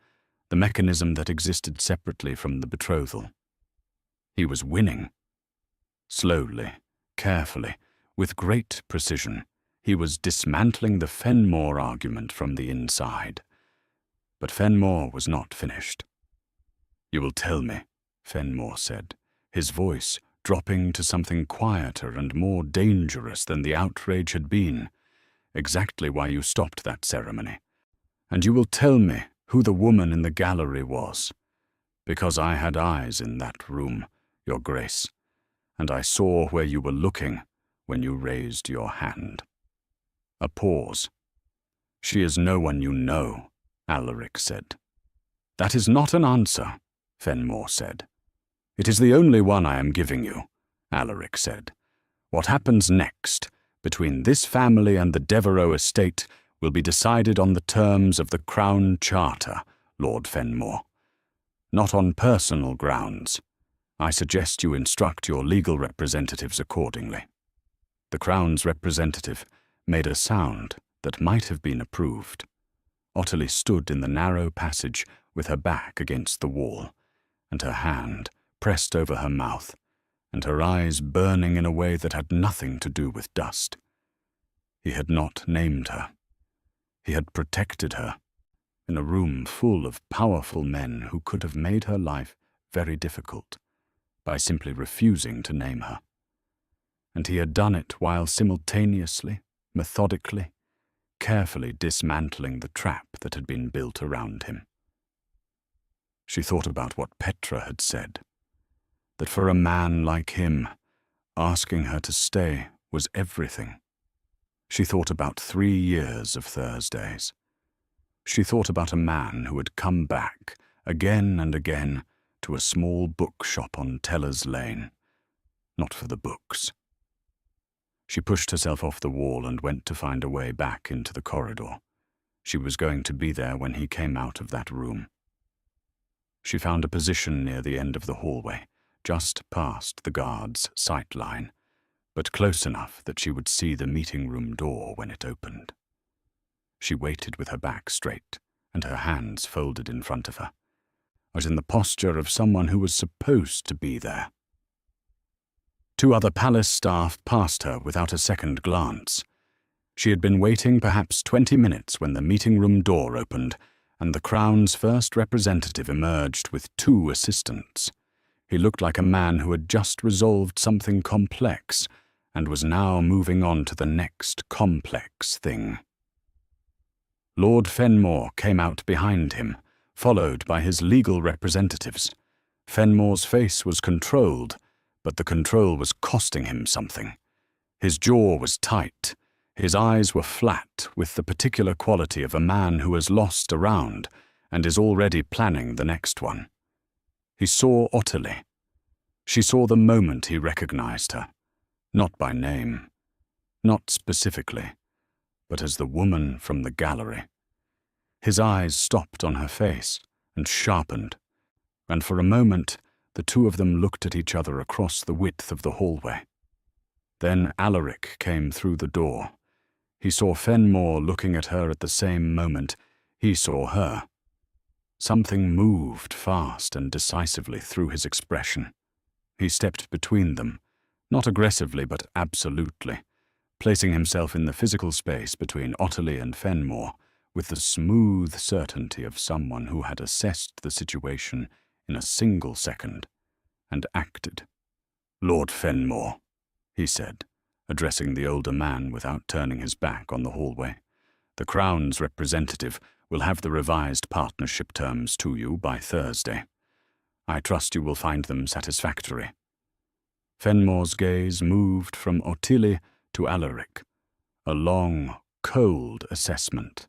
the mechanism that existed separately from the betrothal. He was winning. Slowly, carefully, with great precision, he was dismantling the Fenmore argument from the inside. But Fenmore was not finished. "You will tell me," Fenmore said, his voice dropping to something quieter and more dangerous than the outrage had been, "exactly why you stopped that ceremony. And you will tell me who the woman in the gallery was, because I had eyes in that room, Your Grace, and I saw where you were looking when you raised your hand." A pause. "She is no one you know," Alaric said. "That is not an answer," Fenmore said. "It is the only one I am giving you," Alaric said. "What happens next, between this family and the Devereux estate, will be decided on the terms of the Crown Charter, Lord Fenmore. Not on personal grounds. I suggest you instruct your legal representatives accordingly." The Crown's representative made a sound that might have been approved. Otterly stood in the narrow passage with her back against the wall, and her hand pressed over her mouth, and her eyes burning in a way that had nothing to do with dust. He had not named her. He had protected her in a room full of powerful men who could have made her life very difficult by simply refusing to name her. And he had done it while simultaneously, methodically, carefully dismantling the trap that had been built around him. She thought about what Petra had said, that for a man like him, asking her to stay was everything. She thought about 3 years of Thursdays. She thought about a man who had come back again and again to a small bookshop on Teller's Lane, not for the books. She pushed herself off the wall and went to find a way back into the corridor. She was going to be there when he came out of that room. She found a position near the end of the hallway, just past the guard's sight line, but close enough that she would see the meeting room door when it opened. She waited with her back straight and her hands folded in front of her, as in the posture of someone who was supposed to be there. 2 other palace staff passed her without a second glance. She had been waiting perhaps 20 minutes when the meeting room door opened and the Crown's first representative emerged with 2 assistants. He looked like a man who had just resolved something complex and was now moving on to the next complex thing. Lord Fenmore came out behind him, followed by his legal representatives. Fenmore's face was controlled, but the control was costing him something. His jaw was tight. His eyes were flat, with the particular quality of a man who has lost a round and is already planning the next one. He saw Ottilie. She saw the moment he recognized her, not by name, not specifically, but as the woman from the gallery. His eyes stopped on her face and sharpened, and for a moment the 2 of them looked at each other across the width of the hallway. Then Alaric came through the door. He saw Fenmore looking at her at the same moment. He saw her. Something moved fast and decisively through his expression. He stepped between them, not aggressively but absolutely, placing himself in the physical space between Ottilie and Fenmore with the smooth certainty of someone who had assessed the situation in a single second and acted. "Lord Fenmore," he said, addressing the older man without turning his back on the hallway. "The Crown's representative will have the revised partnership terms to you by Thursday. I trust you will find them satisfactory." Fenmore's gaze moved from Ottilie to Alaric, a long, cold assessment.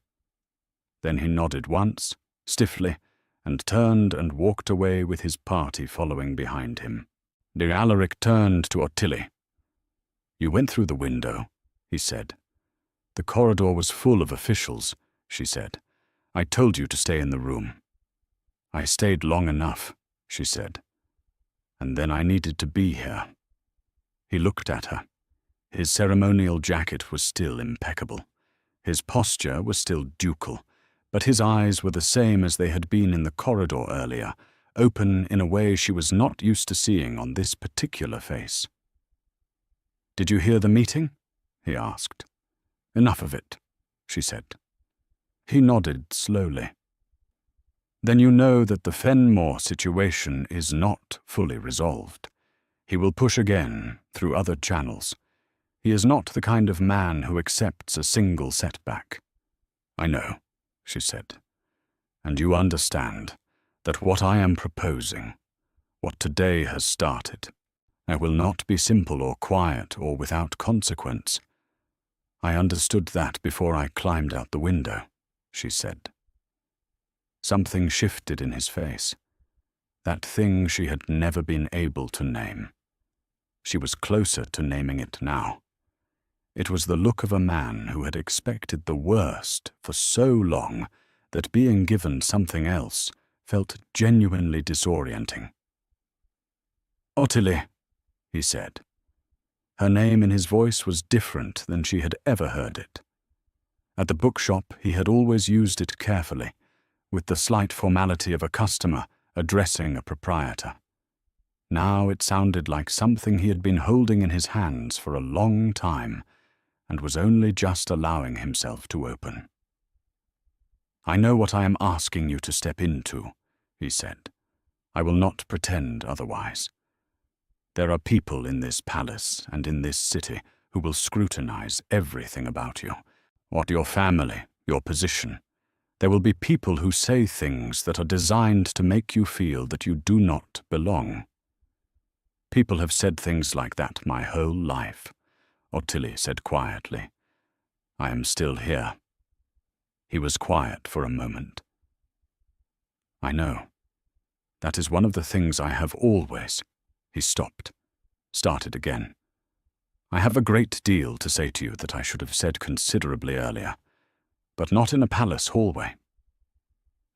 Then he nodded once, stiffly, and turned and walked away with his party following behind him. Alaric turned to Ottilie. "You went through the window," he said. "The corridor was full of officials," she said. "I told you to stay in the room." "I stayed long enough," she said. "And then I needed to be here." He looked at her. His ceremonial jacket was still impeccable. His posture was still ducal, but his eyes were the same as they had been in the corridor earlier, open in a way she was not used to seeing on this particular face. "Did you hear the meeting?" he asked. "Enough of it," she said. He nodded slowly. "Then you know that the Fenmore situation is not fully resolved. He will push again, through other channels. He is not the kind of man who accepts a single setback." "I know," she said. "And you understand that what I am proposing, what today has started, I will not be simple or quiet or without consequence. I understood that before I climbed out the window," she said. Something shifted in his face, that thing she had never been able to name. She was closer to naming it now. It was the look of a man who had expected the worst for so long that being given something else felt genuinely disorienting. "Ottilie," he said. Her name in his voice was different than she had ever heard it. At the bookshop he had always used it carefully, with the slight formality of a customer addressing a proprietor. Now it sounded like something he had been holding in his hands for a long time and was only just allowing himself to open. "I know what I am asking you to step into," he said. "I will not pretend otherwise. There are people in this palace and in this city who will scrutinize everything about you, what your family, your position. There will be people who say things that are designed to make you feel that you do not belong. People have said things like that my whole life, Ottilie said quietly. I am still here. He was quiet for a moment. I know. That is one of the things I have always. He stopped, started again. I have a great deal to say to you that I should have said considerably earlier, but not in a palace hallway.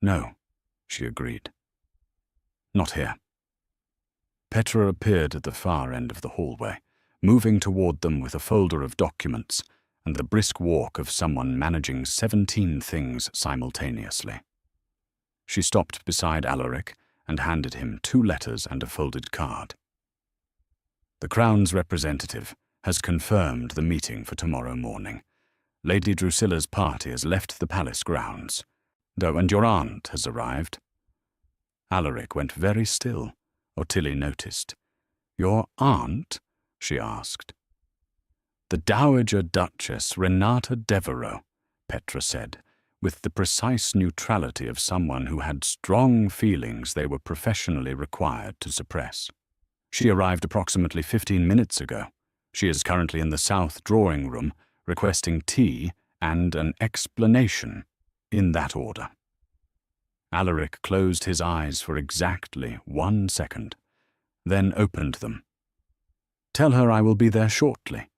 No, she agreed. Not here. Petra appeared at the far end of the hallway, moving toward them with a folder of documents and the brisk walk of someone managing 17 things simultaneously. She stopped beside Alaric and handed him 2 letters and a folded card. The Crown's representative has confirmed the meeting for tomorrow morning. Lady Drusilla's party has left the palace grounds. And your aunt has arrived. Alaric went very still, Ottilie noticed. Your aunt? She asked. The Dowager Duchess Renata Devereux, Petra said, with the precise neutrality of someone who had strong feelings they were professionally required to suppress. She arrived approximately 15 minutes ago. She is currently in the south drawing room, requesting tea and an explanation, in that order. Alaric closed his eyes for exactly 1 second, then opened them. Tell her I will be there shortly.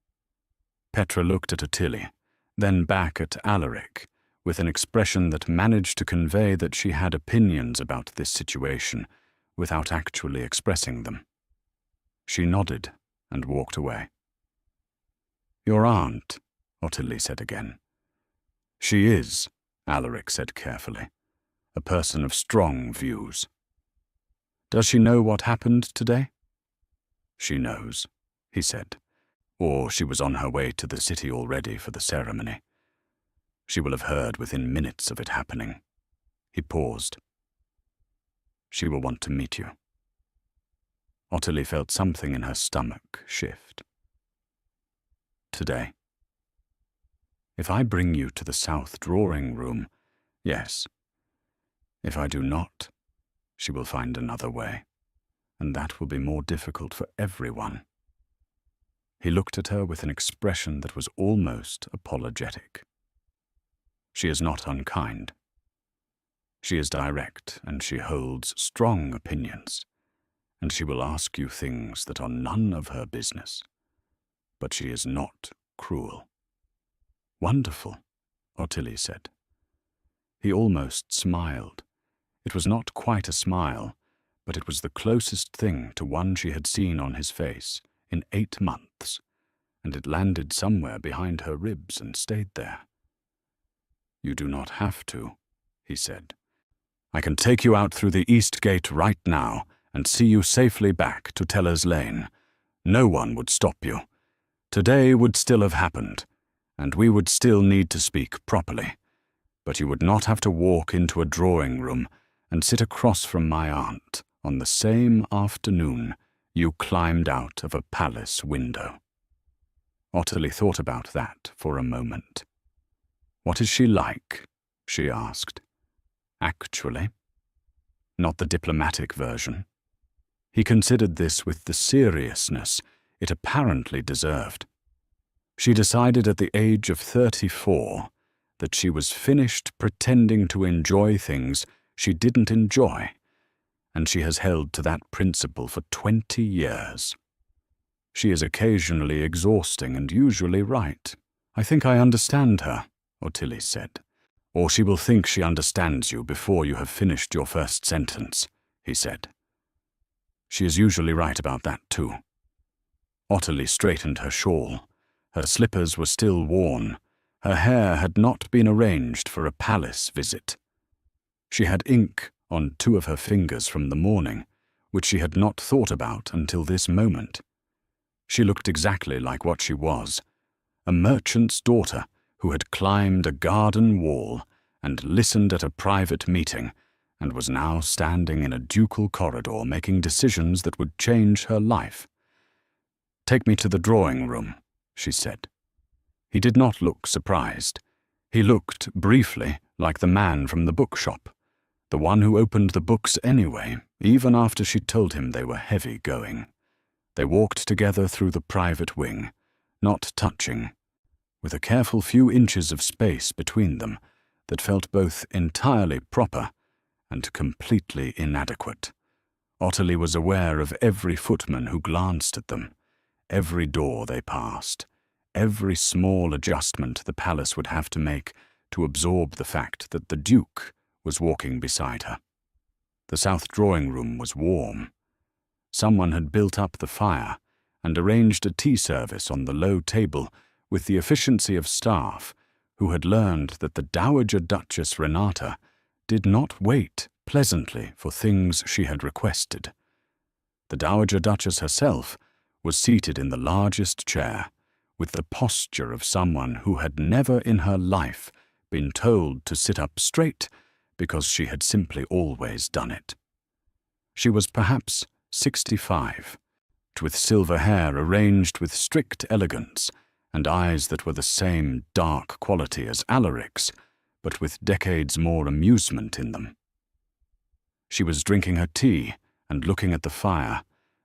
Petra looked at Ottilie, then back at Alaric, with an expression that managed to convey that she had opinions about this situation without actually expressing them. She nodded and walked away. Your aunt, Ottilie said again. She is, Alaric said carefully, a person of strong views. Does she know what happened today? She knows, he said, or she was on her way to the city already for the ceremony. She will have heard within minutes of it happening. He paused. She will want to meet you. Ottilie felt something in her stomach shift. Today. If I bring you to the south drawing room, yes. If I do not, she will find another way, and that will be more difficult for everyone. He looked at her with an expression that was almost apologetic. She is not unkind. She is direct, and she holds strong opinions, and she will ask you things that are none of her business. But she is not cruel. Wonderful, Ottilie said. He almost smiled. It was not quite a smile, but it was the closest thing to one she had seen on his face in 8 months, and it landed somewhere behind her ribs and stayed there. You do not have to, he said. I can take you out through the east gate right now and see you safely back to Teller's Lane. No one would stop you. Today would still have happened, and we would still need to speak properly, but you would not have to walk into a drawing room and sit across from my aunt on the same afternoon you climbed out of a palace window. Ottilie thought about that for a moment. What is she like? She asked. Actually? Not the diplomatic version. He considered this with the seriousness it apparently deserved. She decided at the age of 34 that she was finished pretending to enjoy things she didn't enjoy, and she has held to that principle for 20 years. She is occasionally exhausting and usually right. I think I understand her, Ottilie said. Or she will think she understands you before you have finished your first sentence, he said. She is usually right about that too. Ottilie straightened her shawl. Her slippers were still worn. Her hair had not been arranged for a palace visit. She had ink on 2 of her fingers from the morning, which she had not thought about until this moment. She looked exactly like what she was, a merchant's daughter who had climbed a garden wall and listened at a private meeting, and was now standing in a ducal corridor making decisions that would change her life. Take me to the drawing room, she said. He did not look surprised. He looked, briefly, like the man from the bookshop, the one who opened the books anyway, even after she told him they were heavy going. They walked together through the private wing, not touching, with a careful few inches of space between them that felt both entirely proper and completely inadequate. Ottilie was aware of every footman who glanced at them, every door they passed, every small adjustment the palace would have to make to absorb the fact that the Duke was walking beside her. The south drawing room was warm. Someone had built up the fire and arranged a tea service on the low table with the efficiency of staff who had learned that the Dowager Duchess Renata did not wait pleasantly for things she had requested. The Dowager Duchess herself was seated in the largest chair, with the posture of someone who had never in her life been told to sit up straight because she had simply always done it. She was perhaps 65, with silver hair arranged with strict elegance and eyes that were the same dark quality as Alaric's, but with decades more amusement in them. She was drinking her tea and looking at the fire,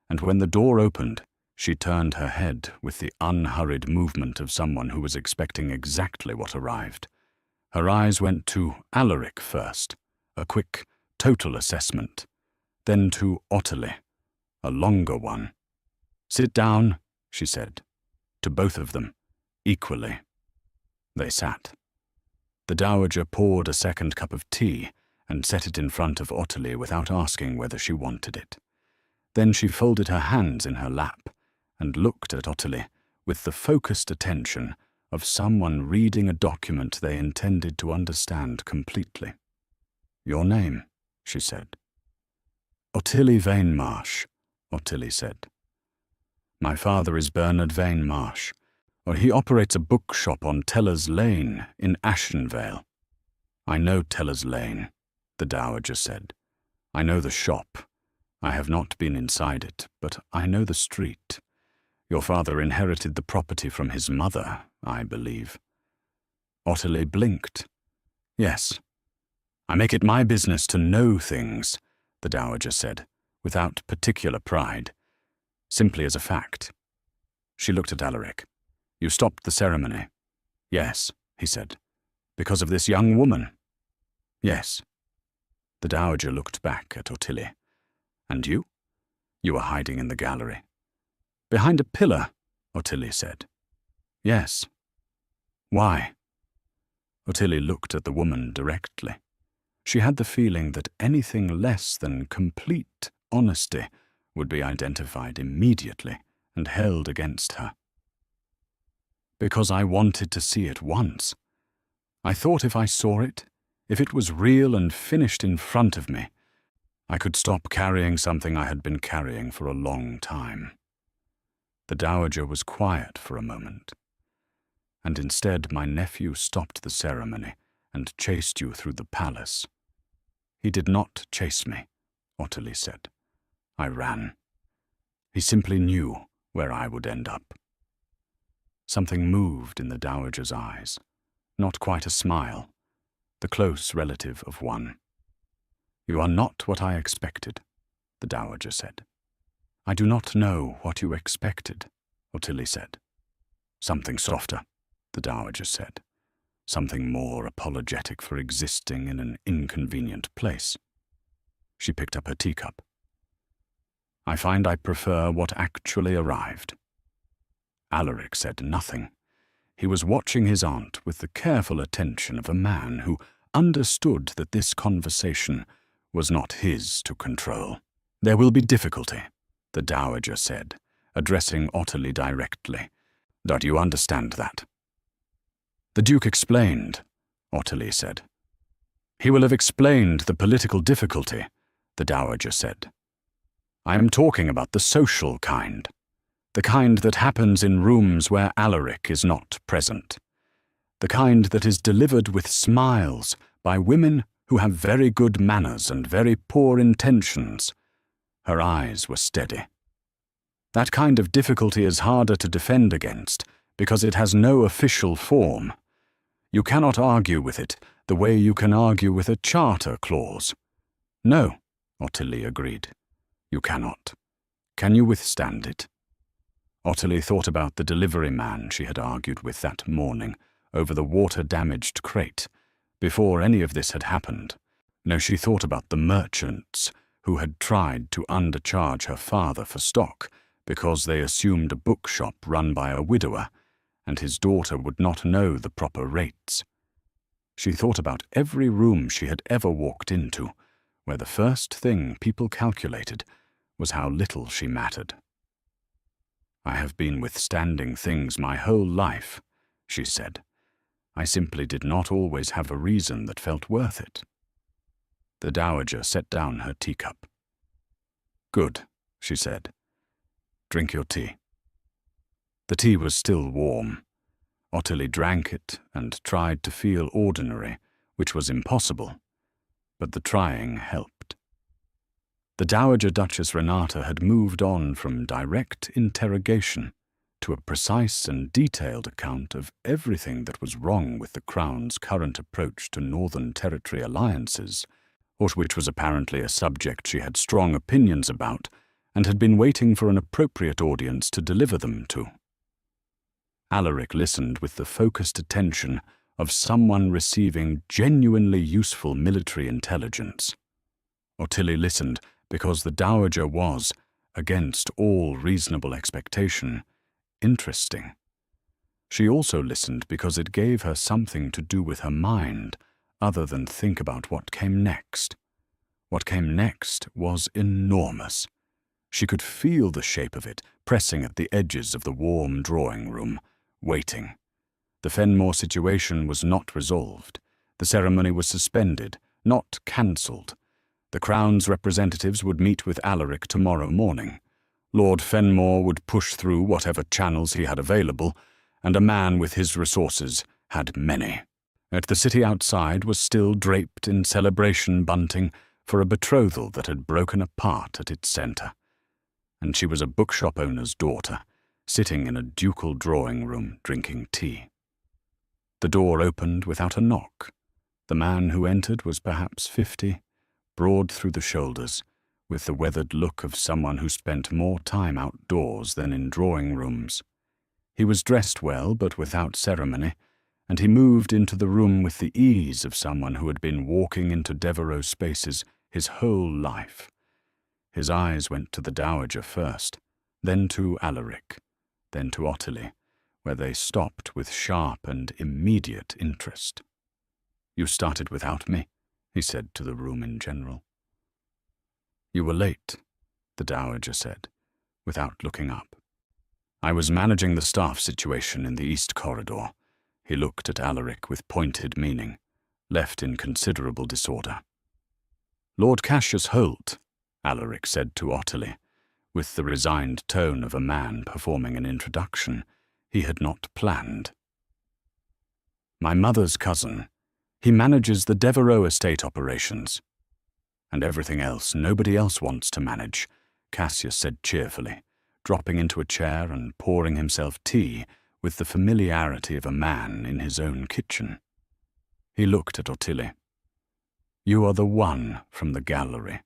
and when the door opened, she turned her head with the unhurried movement of someone who was expecting exactly what arrived. Her eyes went to Alaric first, a quick, total assessment, then to Ottilie, a longer one. "Sit down," she said, to both of them, equally. They sat. The Dowager poured a second cup of tea and set it in front of Ottilie without asking whether she wanted it. Then she folded her hands in her lap and looked at Ottilie with the focused attention of someone reading a document they intended to understand completely. "Your name," she said. "Ottilie Vanemarsh," Ottilie said. "My father is Bernard Vanemarsh, or he operates a bookshop on Teller's Lane in Ashenvale." "I know Teller's Lane," the Dowager said. "I know the shop. I have not been inside it, but I know the street. Your father inherited the property from his mother, I believe." Ottilie blinked. "Yes. I make it my business to know things," the Dowager said, without particular pride, simply as a fact. She looked at Alaric. "You stopped the ceremony." "Yes," he said. "Because of this young woman?" "Yes." The Dowager looked back at Ottilie. "And you? You were hiding in the gallery." "Behind a pillar," Ottilie said. "Yes." "Why?" Ottilie looked at the woman directly. She had the feeling that anything less than complete honesty would be identified immediately and held against her. "Because I wanted to see it once. I thought if I saw it, if it was real and finished in front of me, I could stop carrying something I had been carrying for a long time." The Dowager was quiet for a moment. "And instead my nephew stopped the ceremony and chased you through the palace." "He did not chase me," Ottilie said. "I ran. He simply knew where I would end up." Something moved in the Dowager's eyes, not quite a smile, the close relative of one. "You are not what I expected," the Dowager said. "I do not know what you expected," Ottilie said. "Something softer," the Dowager said. "Something more apologetic for existing in an inconvenient place." She picked up her teacup. "I find I prefer what actually arrived." Alaric said nothing. He was watching his aunt with the careful attention of a man who understood that this conversation was not his to control. "There will be difficulty," the Dowager said, addressing Ottilie directly. "Do you understand that?" "The Duke explained," Ottilie said. "He will have explained the political difficulty," the Dowager said. "I am talking about the social kind, the kind that happens in rooms where Alaric is not present, the kind that is delivered with smiles by women who have very good manners and very poor intentions." Her eyes were steady. "That kind of difficulty is harder to defend against because it has no official form. You cannot argue with it the way you can argue with a charter clause. No, Ottilie agreed. You cannot. Can you withstand it? Ottilie thought about the delivery man she had argued with that morning over the water-damaged crate, before any of this had happened. No, she thought about the merchants who had tried to undercharge her father for stock because they assumed a bookshop run by a widower, and his daughter would not know the proper rates. She thought about every room she had ever walked into, where the first thing people calculated was how little she mattered. I have been withstanding things my whole life, she said. I simply did not always have a reason that felt worth it. The dowager set down her teacup. Good, she said. Drink your tea. The tea was still warm. Ottilie drank it and tried to feel ordinary, which was impossible, but the trying helped. The Dowager Duchess Renata had moved on from direct interrogation to a precise and detailed account of everything that was wrong with the Crown's current approach to Northern Territory alliances, or which was apparently a subject she had strong opinions about and had been waiting for an appropriate audience to deliver them to. Alaric listened with the focused attention of someone receiving genuinely useful military intelligence. Ottilie listened because the Dowager was, against all reasonable expectation, interesting. She also listened because it gave her something to do with her mind, other than think about what came next. What came next was enormous. She could feel the shape of it pressing at the edges of the warm drawing room, waiting. The Fenmore situation was not resolved. The ceremony was suspended, not cancelled. The Crown's representatives would meet with Alaric tomorrow morning. Lord Fenmore would push through whatever channels he had available, and a man with his resources had many. At the city outside was still draped in celebration bunting for a betrothal that had broken apart at its centre. And she was a bookshop owner's daughter, sitting in a ducal drawing room drinking tea. The door opened without a knock. The man who entered was perhaps 50, broad through the shoulders, with the weathered look of someone who spent more time outdoors than in drawing rooms. He was dressed well, but without ceremony, and he moved into the room with the ease of someone who had been walking into Devereux spaces his whole life. His eyes went to the Dowager first, then to Alaric, then to Ottilie, where they stopped with sharp and immediate interest. "You started without me," he said to the room in general. "You were late," the Dowager said, without looking up. "I was managing the staff situation in the East Corridor." He looked at Alaric with pointed meaning, left in considerable disorder. "Lord Cassius Holt," Alaric said to Ottilie, with the resigned tone of a man performing an introduction he had not planned. "My mother's cousin. He manages the Devereux estate operations." "And everything else nobody else wants to manage," Cassius said cheerfully, dropping into a chair and pouring himself tea with the familiarity of a man in his own kitchen. He looked at Ottilie. "You are the one from the gallery."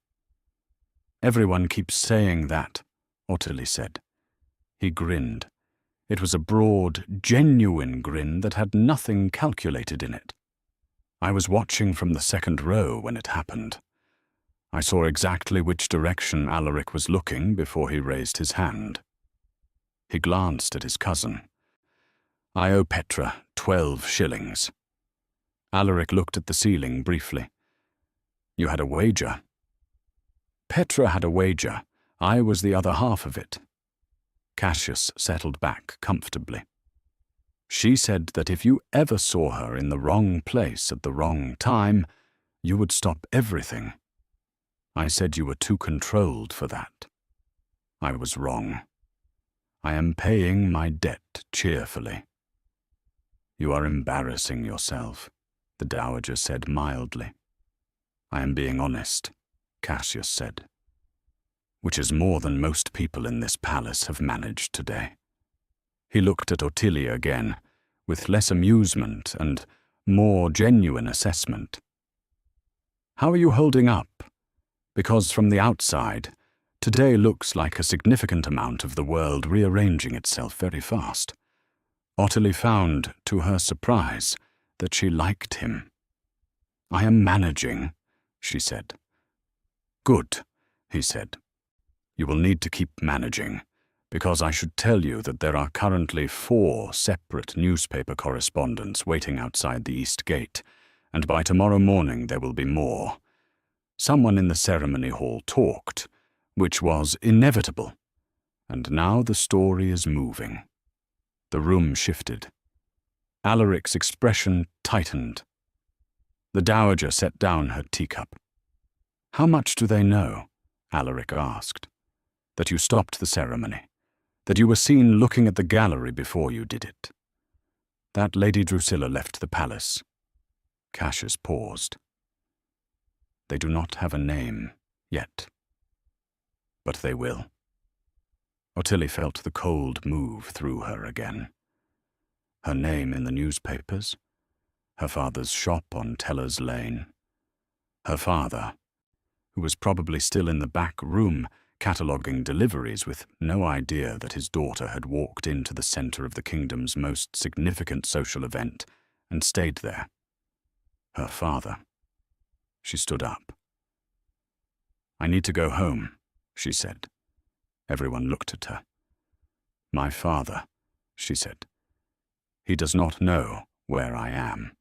"Everyone keeps saying that," Ottilie said. He grinned. It was a broad, genuine grin that had nothing calculated in it. "I was watching from the second row when it happened. I saw exactly which direction Alaric was looking before he raised his hand." He glanced at his cousin. "I owe Petra 12 shillings. Alaric looked at the ceiling briefly. "You had a wager." "Petra had a wager. I was the other half of it." Cassius settled back comfortably. "She said that if you ever saw her in the wrong place at the wrong time, you would stop everything. I said you were too controlled for that. I was wrong. I am paying my debt cheerfully." "You are embarrassing yourself," the Dowager said mildly. "I am being honest," Cassius said. "Which is more than most people in this palace have managed today." He looked at Ottilie again, with less amusement and more genuine assessment. How are you holding up? Because from the outside, today looks like a significant amount of the world rearranging itself very fast. Ottilie found, to her surprise, that she liked him. I am managing, she said. Good, he said. You will need to keep managing, because I should tell you that there are currently 4 separate newspaper correspondents waiting outside the East Gate, and by tomorrow morning there will be more. Someone in the ceremony hall talked, which was inevitable, and now the story is moving. The room shifted. Alaric's expression tightened. The dowager set down her teacup. How much do they know? Alaric asked. That you stopped the ceremony. That you were seen looking at the gallery before you did it. That Lady Drusilla left the palace. Cassius paused. They do not have a name yet. But they will. Ottilie felt the cold move through her again. Her name in the newspapers, her father's shop on Teller's Lane, her father, who was probably still in the back room cataloguing deliveries with no idea that his daughter had walked into the center of the kingdom's most significant social event and stayed there. Her father. She stood up. I need to go home, she said. Everyone looked at her. My father, she said. He does not know where I am.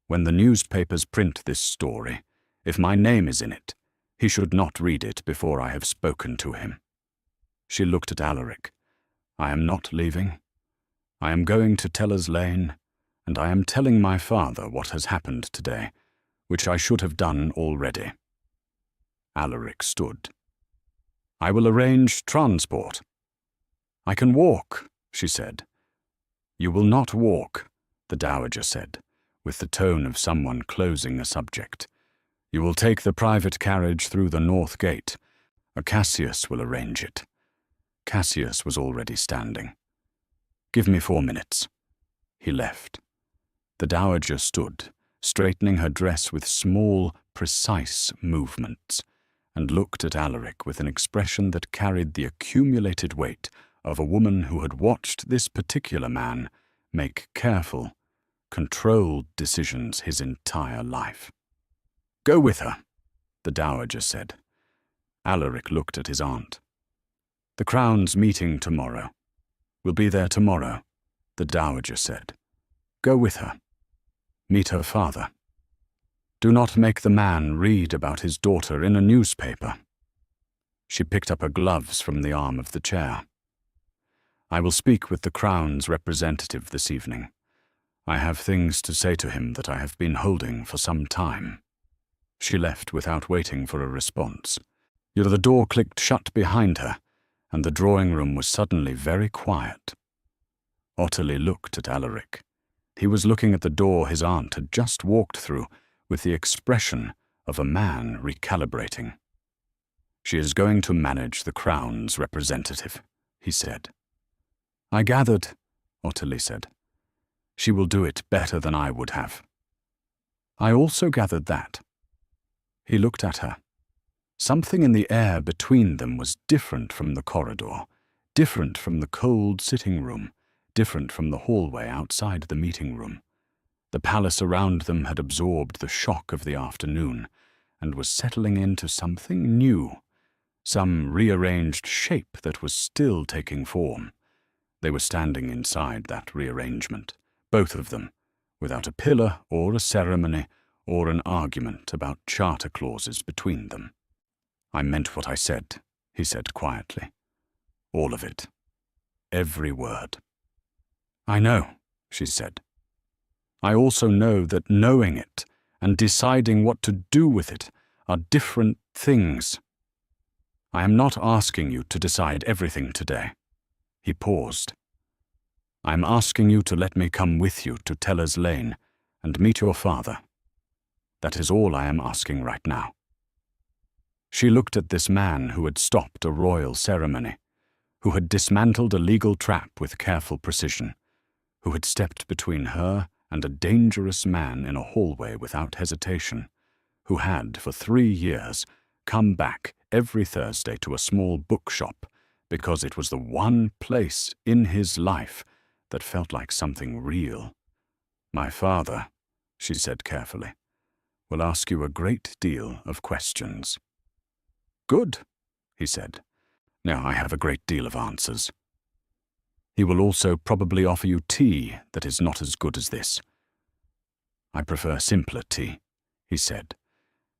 When the newspapers print this story, if my name is in it, he should not read it before I have spoken to him. She looked at Alaric. I am not leaving. I am going to Teller's Lane, and I am telling my father what has happened today, which I should have done already. Alaric stood. I will arrange transport. I can walk, she said. You will not walk, the dowager said, with the tone of someone closing a subject. You will take the private carriage through the north gate. A Cassius will arrange it. Cassius was already standing. Give me 4 minutes. He left. The dowager stood, straightening her dress with small, precise movements, and looked at Alaric with an expression that carried the accumulated weight of a woman who had watched this particular man make careful, controlled decisions his entire life. Go with her, the dowager said. Alaric looked at his aunt. The Crown's meeting tomorrow. We'll be there tomorrow, the dowager said. Go with her. Meet her father. Do not make the man read about his daughter in a newspaper. She picked up her gloves from the arm of the chair. I will speak with the Crown's representative this evening. I have things to say to him that I have been holding for some time. She left without waiting for a response. The door clicked shut behind her, and the drawing room was suddenly very quiet. Ottilie looked at Alaric. He was looking at the door his aunt had just walked through, with the expression of a man recalibrating. She is going to manage the Crown's representative, he said. I gathered, Ottilie said. She will do it better than I would have. I also gathered that. He looked at her. Something in the air between them was different from the corridor, different from the cold sitting room, different from the hallway outside the meeting room. The palace around them had absorbed the shock of the afternoon and was settling into something new, some rearranged shape that was still taking form. They were standing inside that rearrangement, both of them, without a pillar or a ceremony or an argument about charter clauses between them. I meant what I said, he said quietly. All of it. Every word. I know, she said. I also know that knowing it and deciding what to do with it are different things. I am not asking you to decide everything today. He paused. I am asking you to let me come with you to Teller's Lane and meet your father. That is all I am asking right now. She looked at this man who had stopped a royal ceremony, who had dismantled a legal trap with careful precision, who had stepped between her and a dangerous man in a hallway without hesitation, who had, for 3 years, come back every Thursday to a small bookshop because it was the one place in his life that felt like something real. "My father," she said carefully, "will ask you a great deal of questions." "Good," he said. "Now I have a great deal of answers." "He will also probably offer you tea that is not as good as this." "I prefer simpler tea," he said,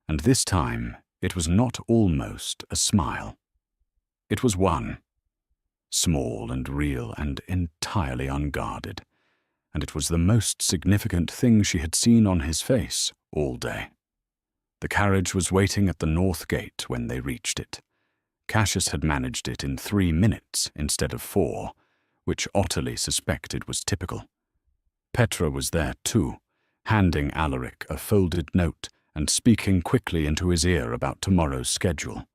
and this time it was not almost a smile. It was one, small and real and entirely unguarded, and it was the most significant thing she had seen on his face all day. The carriage was waiting at the north gate when they reached it. Cassius had managed it in 3 minutes instead of 4, which Ottilie suspected was typical. Petra was there too, handing Alaric a folded note and speaking quickly into his ear about tomorrow's schedule.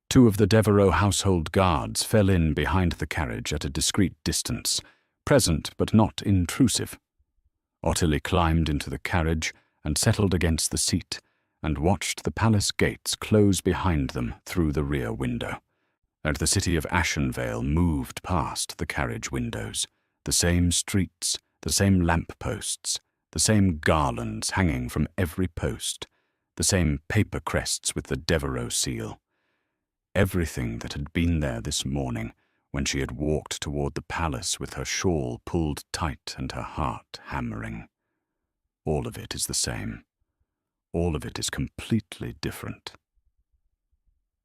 2 of the Devereux household guards fell in behind the carriage at a discreet distance, present but not intrusive. Ottilie climbed into the carriage and settled against the seat, and watched the palace gates close behind them through the rear window. And the city of Ashenvale moved past the carriage windows, the same streets, the same lamp-posts, the same garlands hanging from every post, the same paper crests with the Devereux seal. Everything that had been there this morning when she had walked toward the palace with her shawl pulled tight and her heart hammering. All of it is the same. All of it is completely different.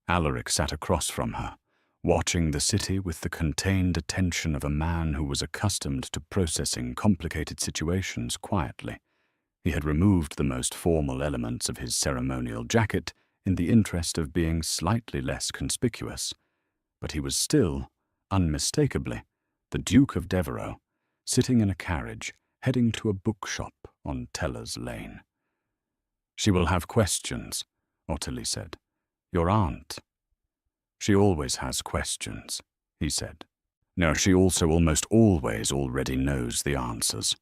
Alaric sat across from her, watching the city with the contained attention of a man who was accustomed to processing complicated situations quietly. He had removed the most formal elements of his ceremonial jacket in the interest of being slightly less conspicuous, but he was still, unmistakably, the Duke of Devereux, sitting in a carriage heading to a bookshop on Teller's Lane. "She will have questions," Ottilie said. "Your aunt." "She always has questions," he said. "No, she also almost always already knows the answers."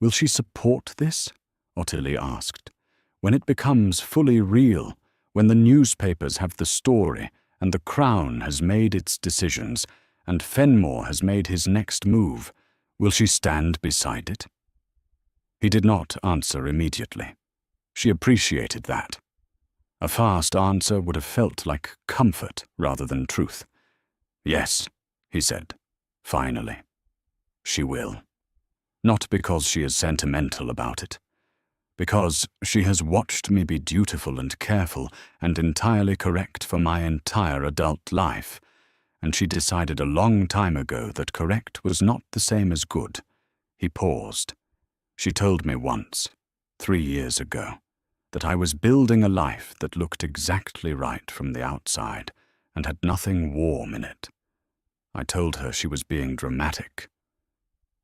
"Will she support this?" Ottilie asked. "When it becomes fully real, when the newspapers have the story, and the Crown has made its decisions, and Fenmore has made his next move, will she stand beside it?" He did not answer immediately. She appreciated that. A fast answer would have felt like comfort rather than truth. "Yes," he said, finally. "She will. Not because she is sentimental about it. Because she has watched me be dutiful and careful and entirely correct for my entire adult life, and she decided a long time ago that correct was not the same as good." He paused. "She told me once, 3 years ago, that I was building a life that looked exactly right from the outside and had nothing warm in it. I told her she was being dramatic."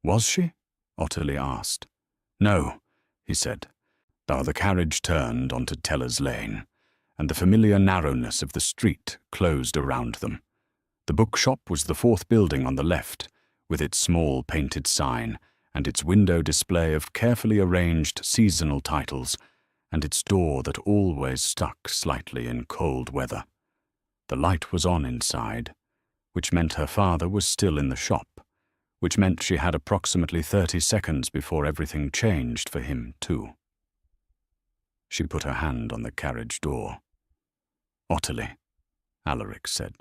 "Was she?" Ottilie asked. "No," he said. The carriage turned onto Teller's Lane, and the familiar narrowness of the street closed around them. The bookshop was the 4th building on the left, with its small painted sign and its window display of carefully arranged seasonal titles, and its door that always stuck slightly in cold weather. The light was on inside, which meant her father was still in the shop, which meant she had approximately 30 seconds before everything changed for him too. She put her hand on the carriage door. "Ottilie," Alaric said.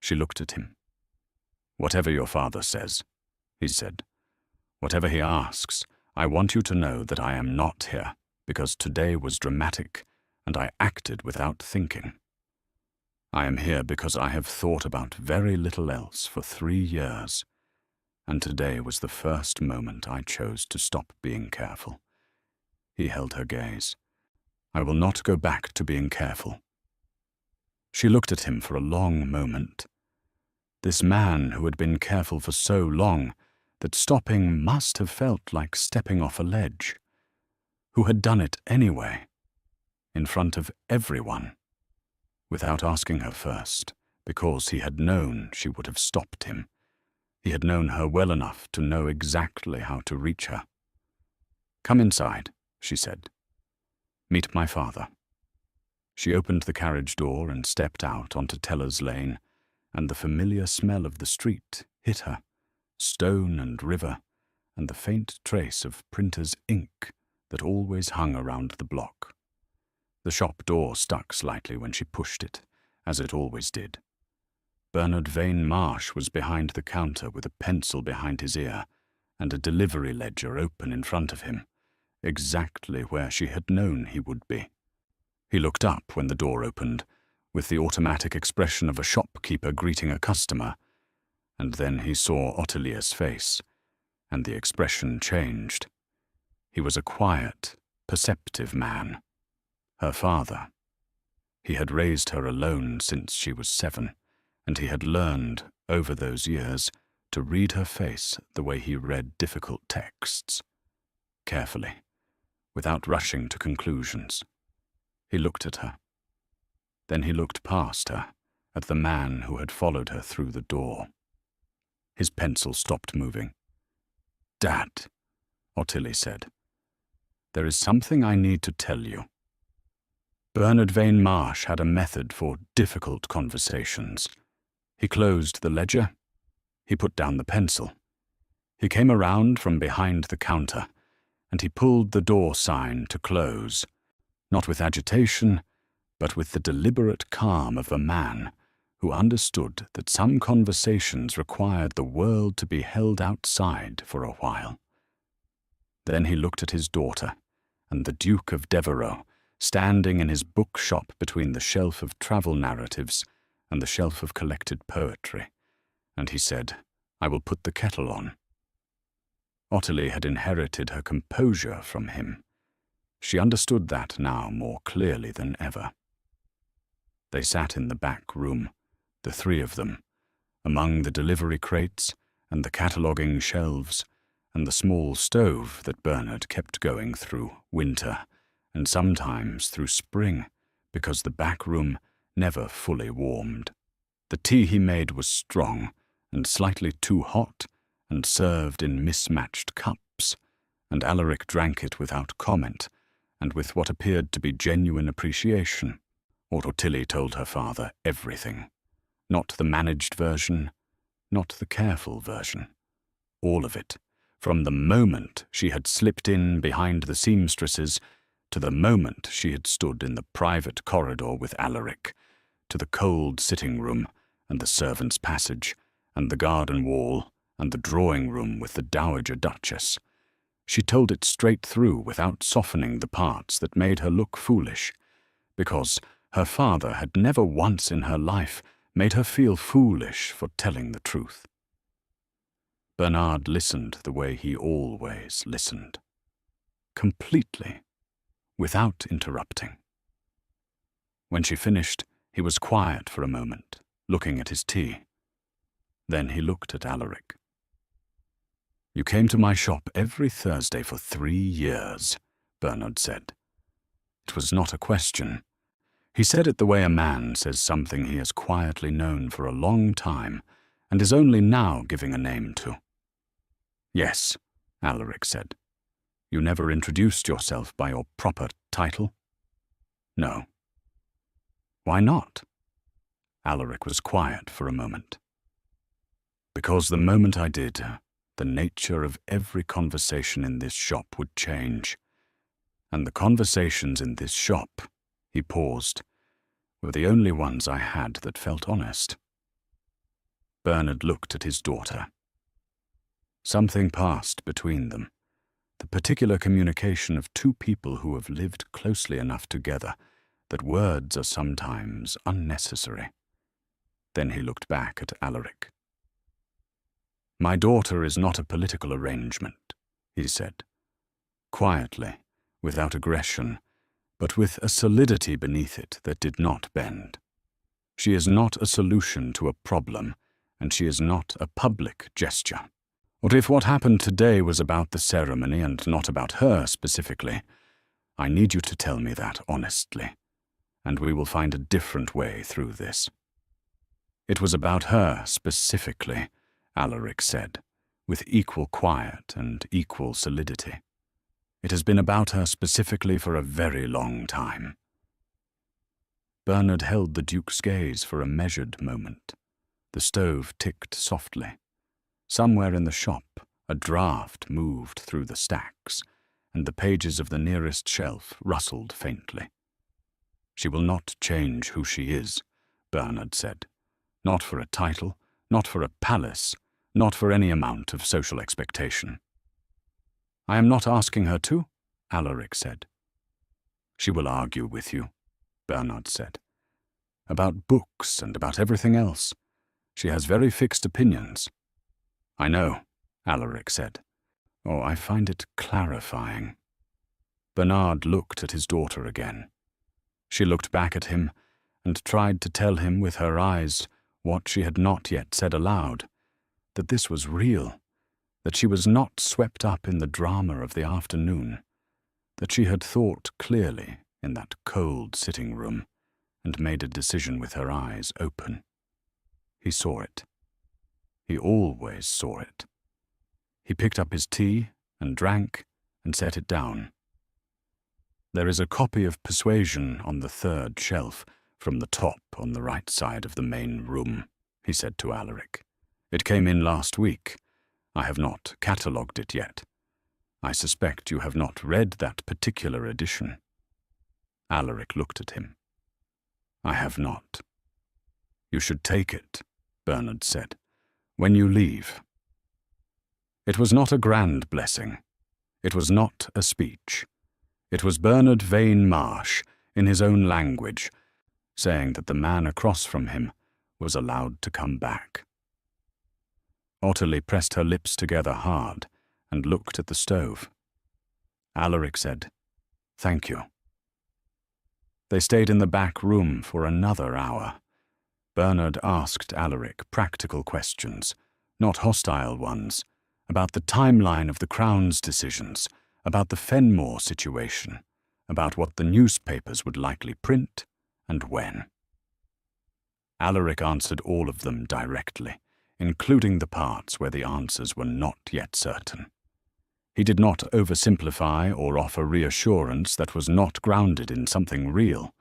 She looked at him. "Whatever your father says," he said, "whatever he asks, I want you to know that I am not here, because today was dramatic, and I acted without thinking. I am here because I have thought about very little else for 3 years, and today was the first moment I chose to stop being careful." He held her gaze. "I will not go back to being careful." She looked at him for a long moment. This man who had been careful for so long that stopping must have felt like stepping off a ledge, who had done it anyway, in front of everyone, without asking her first, because he had known she would have stopped him. He had known her well enough to know exactly how to reach her. "Come inside," she said. "Meet my father." She opened the carriage door and stepped out onto Teller's Lane, and the familiar smell of the street hit her, stone and river, and the faint trace of printer's ink that always hung around the block. The shop door stuck slightly when she pushed it, as it always did. Bernard Vane Marsh was behind the counter with a pencil behind his ear and a delivery ledger open in front of him, exactly where she had known he would be. He looked up when the door opened, with the automatic expression of a shopkeeper greeting a customer, and then he saw Ottilia's face, and the expression changed. He was a quiet, perceptive man. Her father. He had raised her alone since she was 7, and he had learned, over those years, to read her face the way he read difficult texts. Carefully, without rushing to conclusions. He looked at her. Then he looked past her, at the man who had followed her through the door. His pencil stopped moving. "Dad," Ottilie said, "there is something I need to tell you." Bernard Vane Marsh had a method for difficult conversations. He closed the ledger. He put down the pencil. He came around from behind the counter, and he pulled the door sign to close, not with agitation, but with the deliberate calm of a man who understood that some conversations required the world to be held outside for a while. Then he looked at his daughter, and the Duke of Devereux, standing in his bookshop between the shelf of travel narratives and the shelf of collected poetry, and he said, "I will put the kettle on." Ottilie had inherited her composure from him. She understood that now more clearly than ever. They sat in the back room, the 3 of them, among the delivery crates and the cataloguing shelves and the small stove that Bernard kept going through winter and sometimes through spring, because the back room never fully warmed. The tea he made was strong and slightly too hot and served in mismatched cups, and Alaric drank it without comment and with what appeared to be genuine appreciation. Ottilie told her father everything. Not the managed version, not the careful version. All of it, from the moment she had slipped in behind the seamstresses to the moment she had stood in the private corridor with Alaric, to the cold sitting room and the servants' passage and the garden wall and the drawing room with the Dowager Duchess. She told it straight through without softening the parts that made her look foolish, because her father had never once in her life made her feel foolish for telling the truth. Bernard listened the way he always listened. Completely, without interrupting. When she finished, he was quiet for a moment, looking at his tea. Then he looked at Alaric. "You came to my shop every Thursday for 3 years, Bernard said. It was not a question. He said it the way a man says something he has quietly known for a long time and is only now giving a name to. "Yes," Alaric said. "You never introduced yourself by your proper title?" "No." "Why not?" Alaric was quiet for a moment. "Because the moment I did, the nature of every conversation in this shop would change. And the conversations in this shop," he paused, "were the only ones I had that felt honest." Bernard looked at his daughter. Something passed between them, the particular communication of 2 people who have lived closely enough together that words are sometimes unnecessary. Then he looked back at Alaric. "My daughter is not a political arrangement," he said, quietly, without aggression, but with a solidity beneath it that did not bend. "She is not a solution to a problem, and she is not a public gesture. What if what happened today was about the ceremony and not about her specifically? I need you to tell me that honestly, and we will find a different way through this." "It was about her specifically," Alaric said, with equal quiet and equal solidity. It has been about her specifically for a very long time. Bernard held the Duke's gaze for a measured moment. The stove ticked softly. Somewhere in the shop, a draught moved through the stacks, and the pages of the nearest shelf rustled faintly. "She will not change who she is," Bernard said. "Not for a title, not for a palace, not for any amount of social expectation." "I am not asking her to," Alaric said. "She will argue with you," Bernard said. "About books and about everything else. She has very fixed opinions." "I know," Alaric said. "Oh, I find it clarifying." Bernard looked at his daughter again. She looked back at him and tried to tell him with her eyes what she had not yet said aloud, that this was real, that she was not swept up in the drama of the afternoon, that she had thought clearly in that cold sitting room and made a decision with her eyes open. He saw it. He always saw it. He picked up his tea and drank and set it down. "There is a copy of Persuasion on the third shelf, from the top on the right side of the main room," he said to Alaric. "It came in last week. I have not catalogued it yet. I suspect you have not read that particular edition." Alaric looked at him. "I have not." "You should take it," Bernard said, "when you leave." It was not a grand blessing. It was not a speech. It was Bernard Vane Marsh, in his own language, saying that the man across from him was allowed to come back. Ottilie pressed her lips together hard and looked at the stove. Alaric said, "Thank you." They stayed in the back room for another hour. Bernard asked Alaric practical questions, not hostile ones, about the timeline of the Crown's decisions, about the Fenmore situation, about what the newspapers would likely print and when. Alaric answered all of them directly, including the parts where the answers were not yet certain. He did not oversimplify or offer reassurance that was not grounded in something real.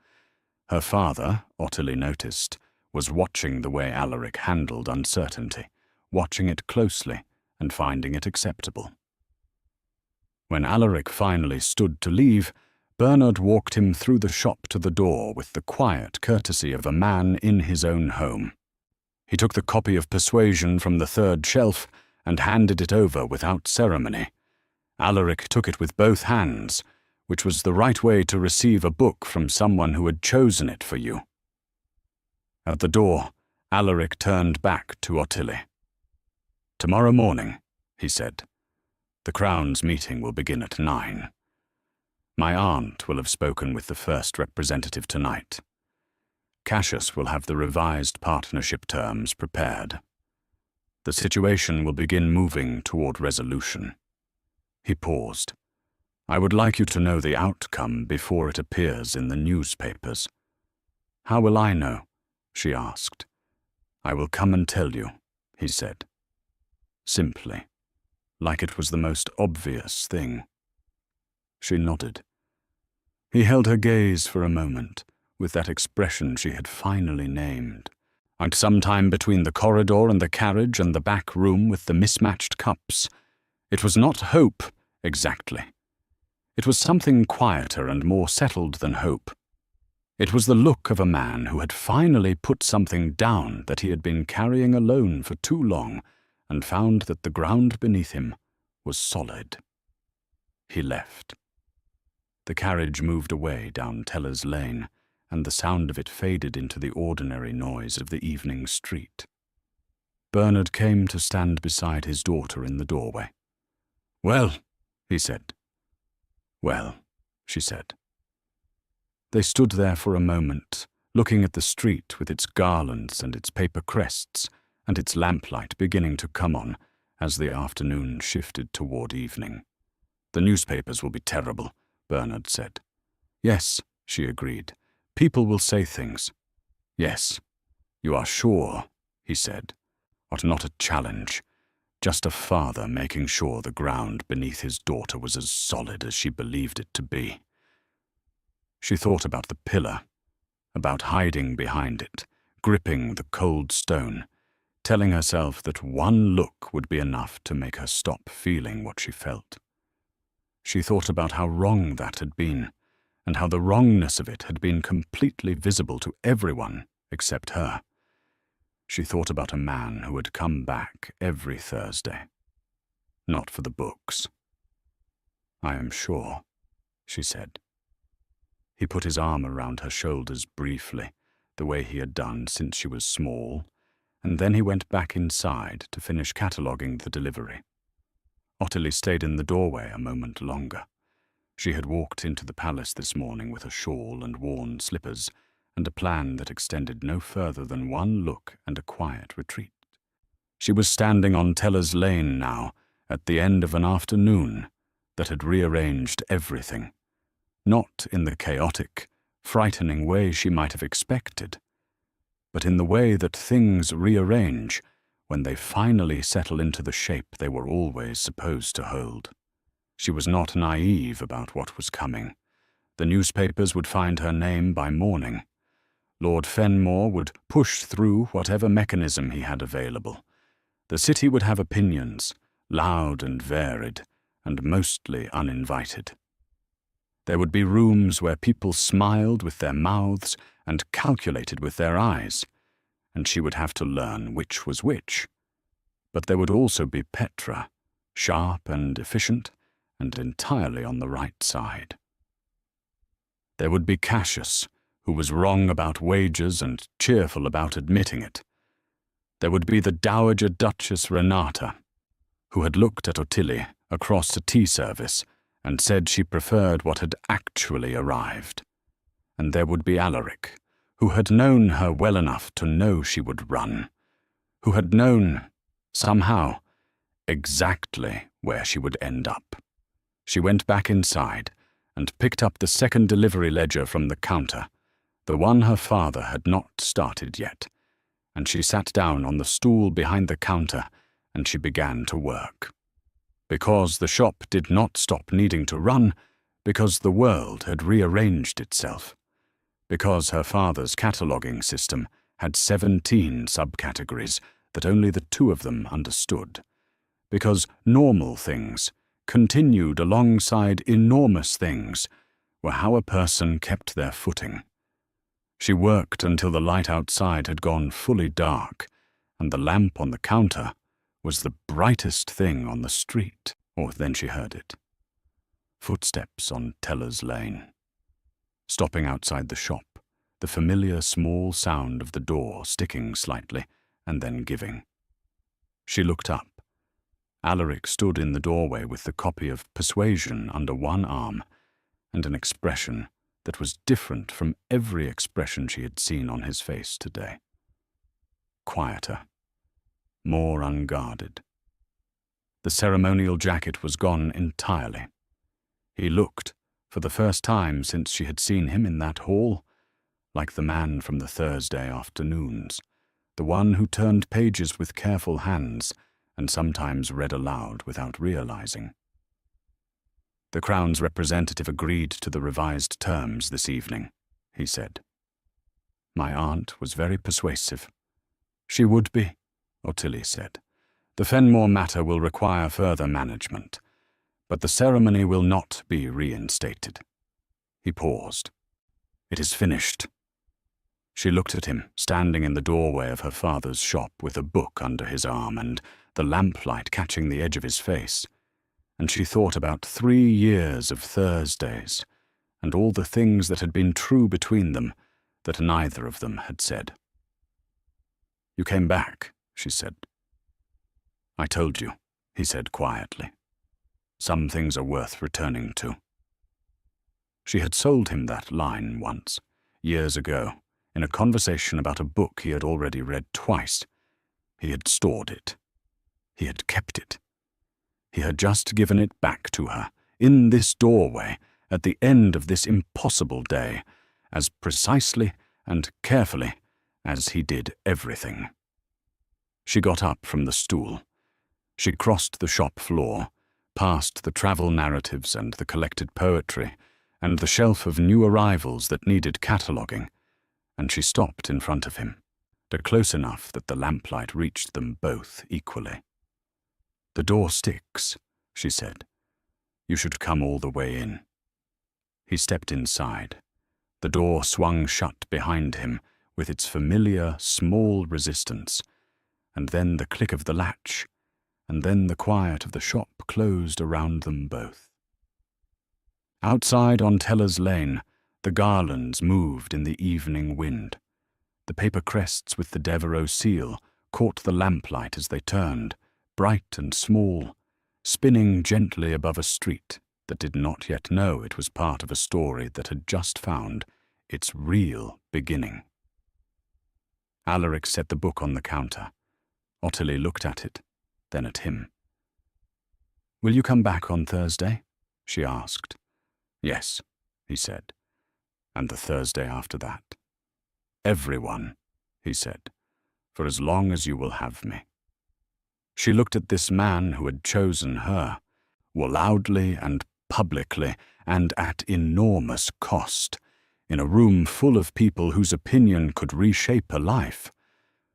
Her father, Ottilie noticed, was watching the way Alaric handled uncertainty, watching it closely and finding it acceptable. When Alaric finally stood to leave, Bernard walked him through the shop to the door with the quiet courtesy of a man in his own home. He took the copy of Persuasion from the third shelf and handed it over without ceremony. Alaric took it with both hands, which was the right way to receive a book from someone who had chosen it for you. At the door, Alaric turned back to Ottilie. "Tomorrow morning," he said. "The Crown's meeting will begin at 9. My aunt will have spoken with the first representative tonight. Cassius will have the revised partnership terms prepared. The situation will begin moving toward resolution." He paused. "I would like you to know the outcome before it appears in the newspapers." "How will I know?" she asked. "I will come and tell you," he said. Simply, like it was the most obvious thing. She nodded. He held her gaze for a moment, with that expression she had finally named, and sometime between the corridor and the carriage and the back room with the mismatched cups. It was not hope, exactly. It was something quieter and more settled than hope. It was the look of a man who had finally put something down that he had been carrying alone for too long, and found that the ground beneath him was solid. He left. The carriage moved away down Teller's Lane, and the sound of it faded into the ordinary noise of the evening street. Bernard came to stand beside his daughter in the doorway. "Well," he said. "Well," she said. They stood there for a moment, looking at the street with its garlands and its paper crests, and its lamplight beginning to come on as the afternoon shifted toward evening. "The newspapers will be terrible," Bernard said. "Yes," she agreed. "People will say things." "Yes. You are sure," he said. "What not a challenge. just a father making sure the ground beneath his daughter was as solid as she believed it to be. She thought about the pillar, about hiding behind it, gripping the cold stone, telling herself that one look would be enough to make her stop feeling what she felt. She thought about how wrong that had been, and how the wrongness of it had been completely visible to everyone except her. She thought about a man who had come back every Thursday. Not for the books. "I am sure," she said. He put his arm around her shoulders briefly, the way he had done since she was small, and then he went back inside to finish cataloguing the delivery. Ottilie stayed in the doorway a moment longer. She had walked into the palace this morning with a shawl and worn slippers, and a plan that extended no further than one look and a quiet retreat. She was standing on Teller's Lane now, at the end of an afternoon that had rearranged everything, not in the chaotic, frightening way she might have expected, but in the way that things rearrange when they finally settle into the shape they were always supposed to hold. She was not naive about what was coming. The newspapers would find her name by morning. Lord Fenmore would push through whatever mechanism he had available. The city would have opinions, loud and varied, and mostly uninvited. There would be rooms where people smiled with their mouths and calculated with their eyes, and she would have to learn which was which. But there would also be Petra, sharp and efficient, and entirely on the right side. There would be Cassius, who was wrong about wages and cheerful about admitting it. There would be the Dowager Duchess Renata, who had looked at Ottilie across a tea service and said she preferred what had actually arrived. And there would be Alaric, who had known her well enough to know she would run, who had known, somehow, exactly where she would end up. She went back inside and picked up the second delivery ledger from the counter, the one her father had not started yet, and she sat down on the stool behind the counter and she began to work. Because the shop did not stop needing to run, because the world had rearranged itself, because her father's cataloguing system had 17 subcategories that only the two of them understood, because normal things, continued alongside enormous things, were how a person kept their footing. She worked until the light outside had gone fully dark, and the lamp on the counter was the brightest thing on the street. Or then she heard it. Footsteps on Teller's Lane. Stopping outside the shop, the familiar small sound of the door sticking slightly and then giving. She looked up. Alaric stood in the doorway with the copy of Persuasion under one arm and an expression that was different from every expression she had seen on his face today. Quieter, more unguarded. The ceremonial jacket was gone entirely. He looked, for the first time since she had seen him in that hall, like the man from the Thursday afternoons, the one who turned pages with careful hands and sometimes read aloud without realizing. "The Crown's representative agreed to the revised terms this evening," he said. "My aunt was very persuasive." "She would be," Ottilie said. "The Fenmore matter will require further management, but the ceremony will not be reinstated." He paused. "It is finished." She looked at him, standing in the doorway of her father's shop with a book under his arm and the lamplight catching the edge of his face, and she thought about 3 years of Thursdays and all the things that had been true between them that neither of them had said. "You came back," she said. "I told you," he said quietly. "Some things are worth returning to." She had sold him that line once, years ago, in a conversation about a book he had already read twice. He had stored it. He had kept it. He had just given it back to her, in this doorway, at the end of this impossible day, as precisely and carefully as he did everything. She got up from the stool. She crossed the shop floor, past the travel narratives and the collected poetry, and the shelf of new arrivals that needed cataloguing, and she stopped in front of him, close enough that the lamplight reached them both equally. "The door sticks," she said. "You should come all the way in." He stepped inside. The door swung shut behind him with its familiar, small resistance, and then the click of the latch, and then the quiet of the shop closed around them both. Outside on Teller's Lane, the garlands moved in the evening wind. The paper crests with the Devereux seal caught the lamplight as they turned, bright and small, spinning gently above a street that did not yet know it was part of a story that had just found its real beginning. Alaric set the book on the counter. Ottilie looked at it, then at him. "Will you come back on Thursday?" she asked. "Yes," he said, "and the Thursday after that." "Everyone," he said, "for as long as you will have me." She looked at this man who had chosen her, loudly and publicly and at enormous cost, in a room full of people whose opinion could reshape a life,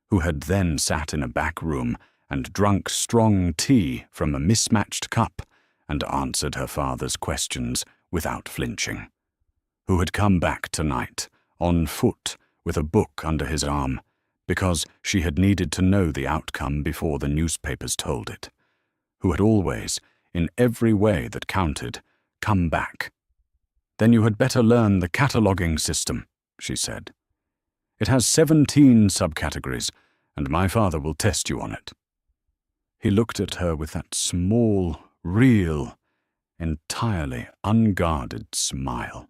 who had then sat in a back room and drunk strong tea from a mismatched cup and answered her father's questions without flinching, who had come back tonight, on foot, with a book under his arm, because she had needed to know the outcome before the newspapers told it, who had always, in every way that counted, come back. "Then you had better learn the cataloguing system," she said. "It has 17 subcategories, and my father will test you on it." He looked at her with that small, real, entirely unguarded smile,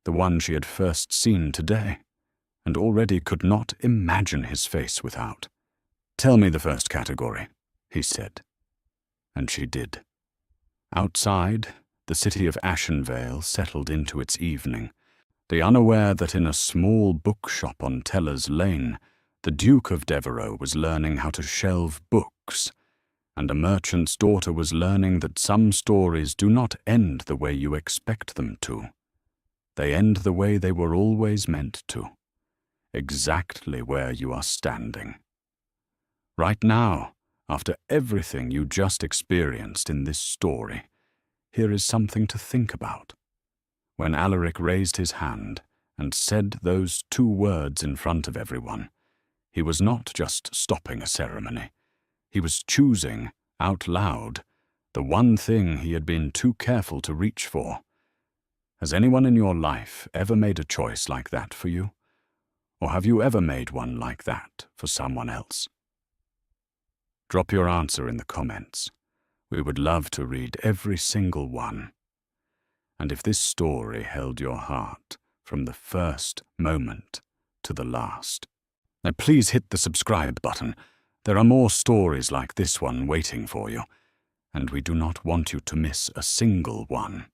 the one she had first seen today, and already could not imagine his face without. "Tell me the first category," he said. And she did. Outside, the city of Ashenvale settled into its evening, the unaware that in a small bookshop on Teller's Lane, the Duke of Devereux was learning how to shelve books, and a merchant's daughter was learning that some stories do not end the way you expect them to. They end the way they were always meant to, exactly where you are standing. Right now, after everything you just experienced in this story, here is something to think about. When Alaric raised his hand and said those 2 words in front of everyone, he was not just stopping a ceremony. He was choosing, out loud, the one thing he had been too careful to reach for. Has anyone in your life ever made a choice like that for you? Or have you ever made one like that for someone else? Drop your answer in the comments. We would love to read every single one. And if this story held your heart from the first moment to the last, now please hit the subscribe button. There are more stories like this one waiting for you, and we do not want you to miss a single one.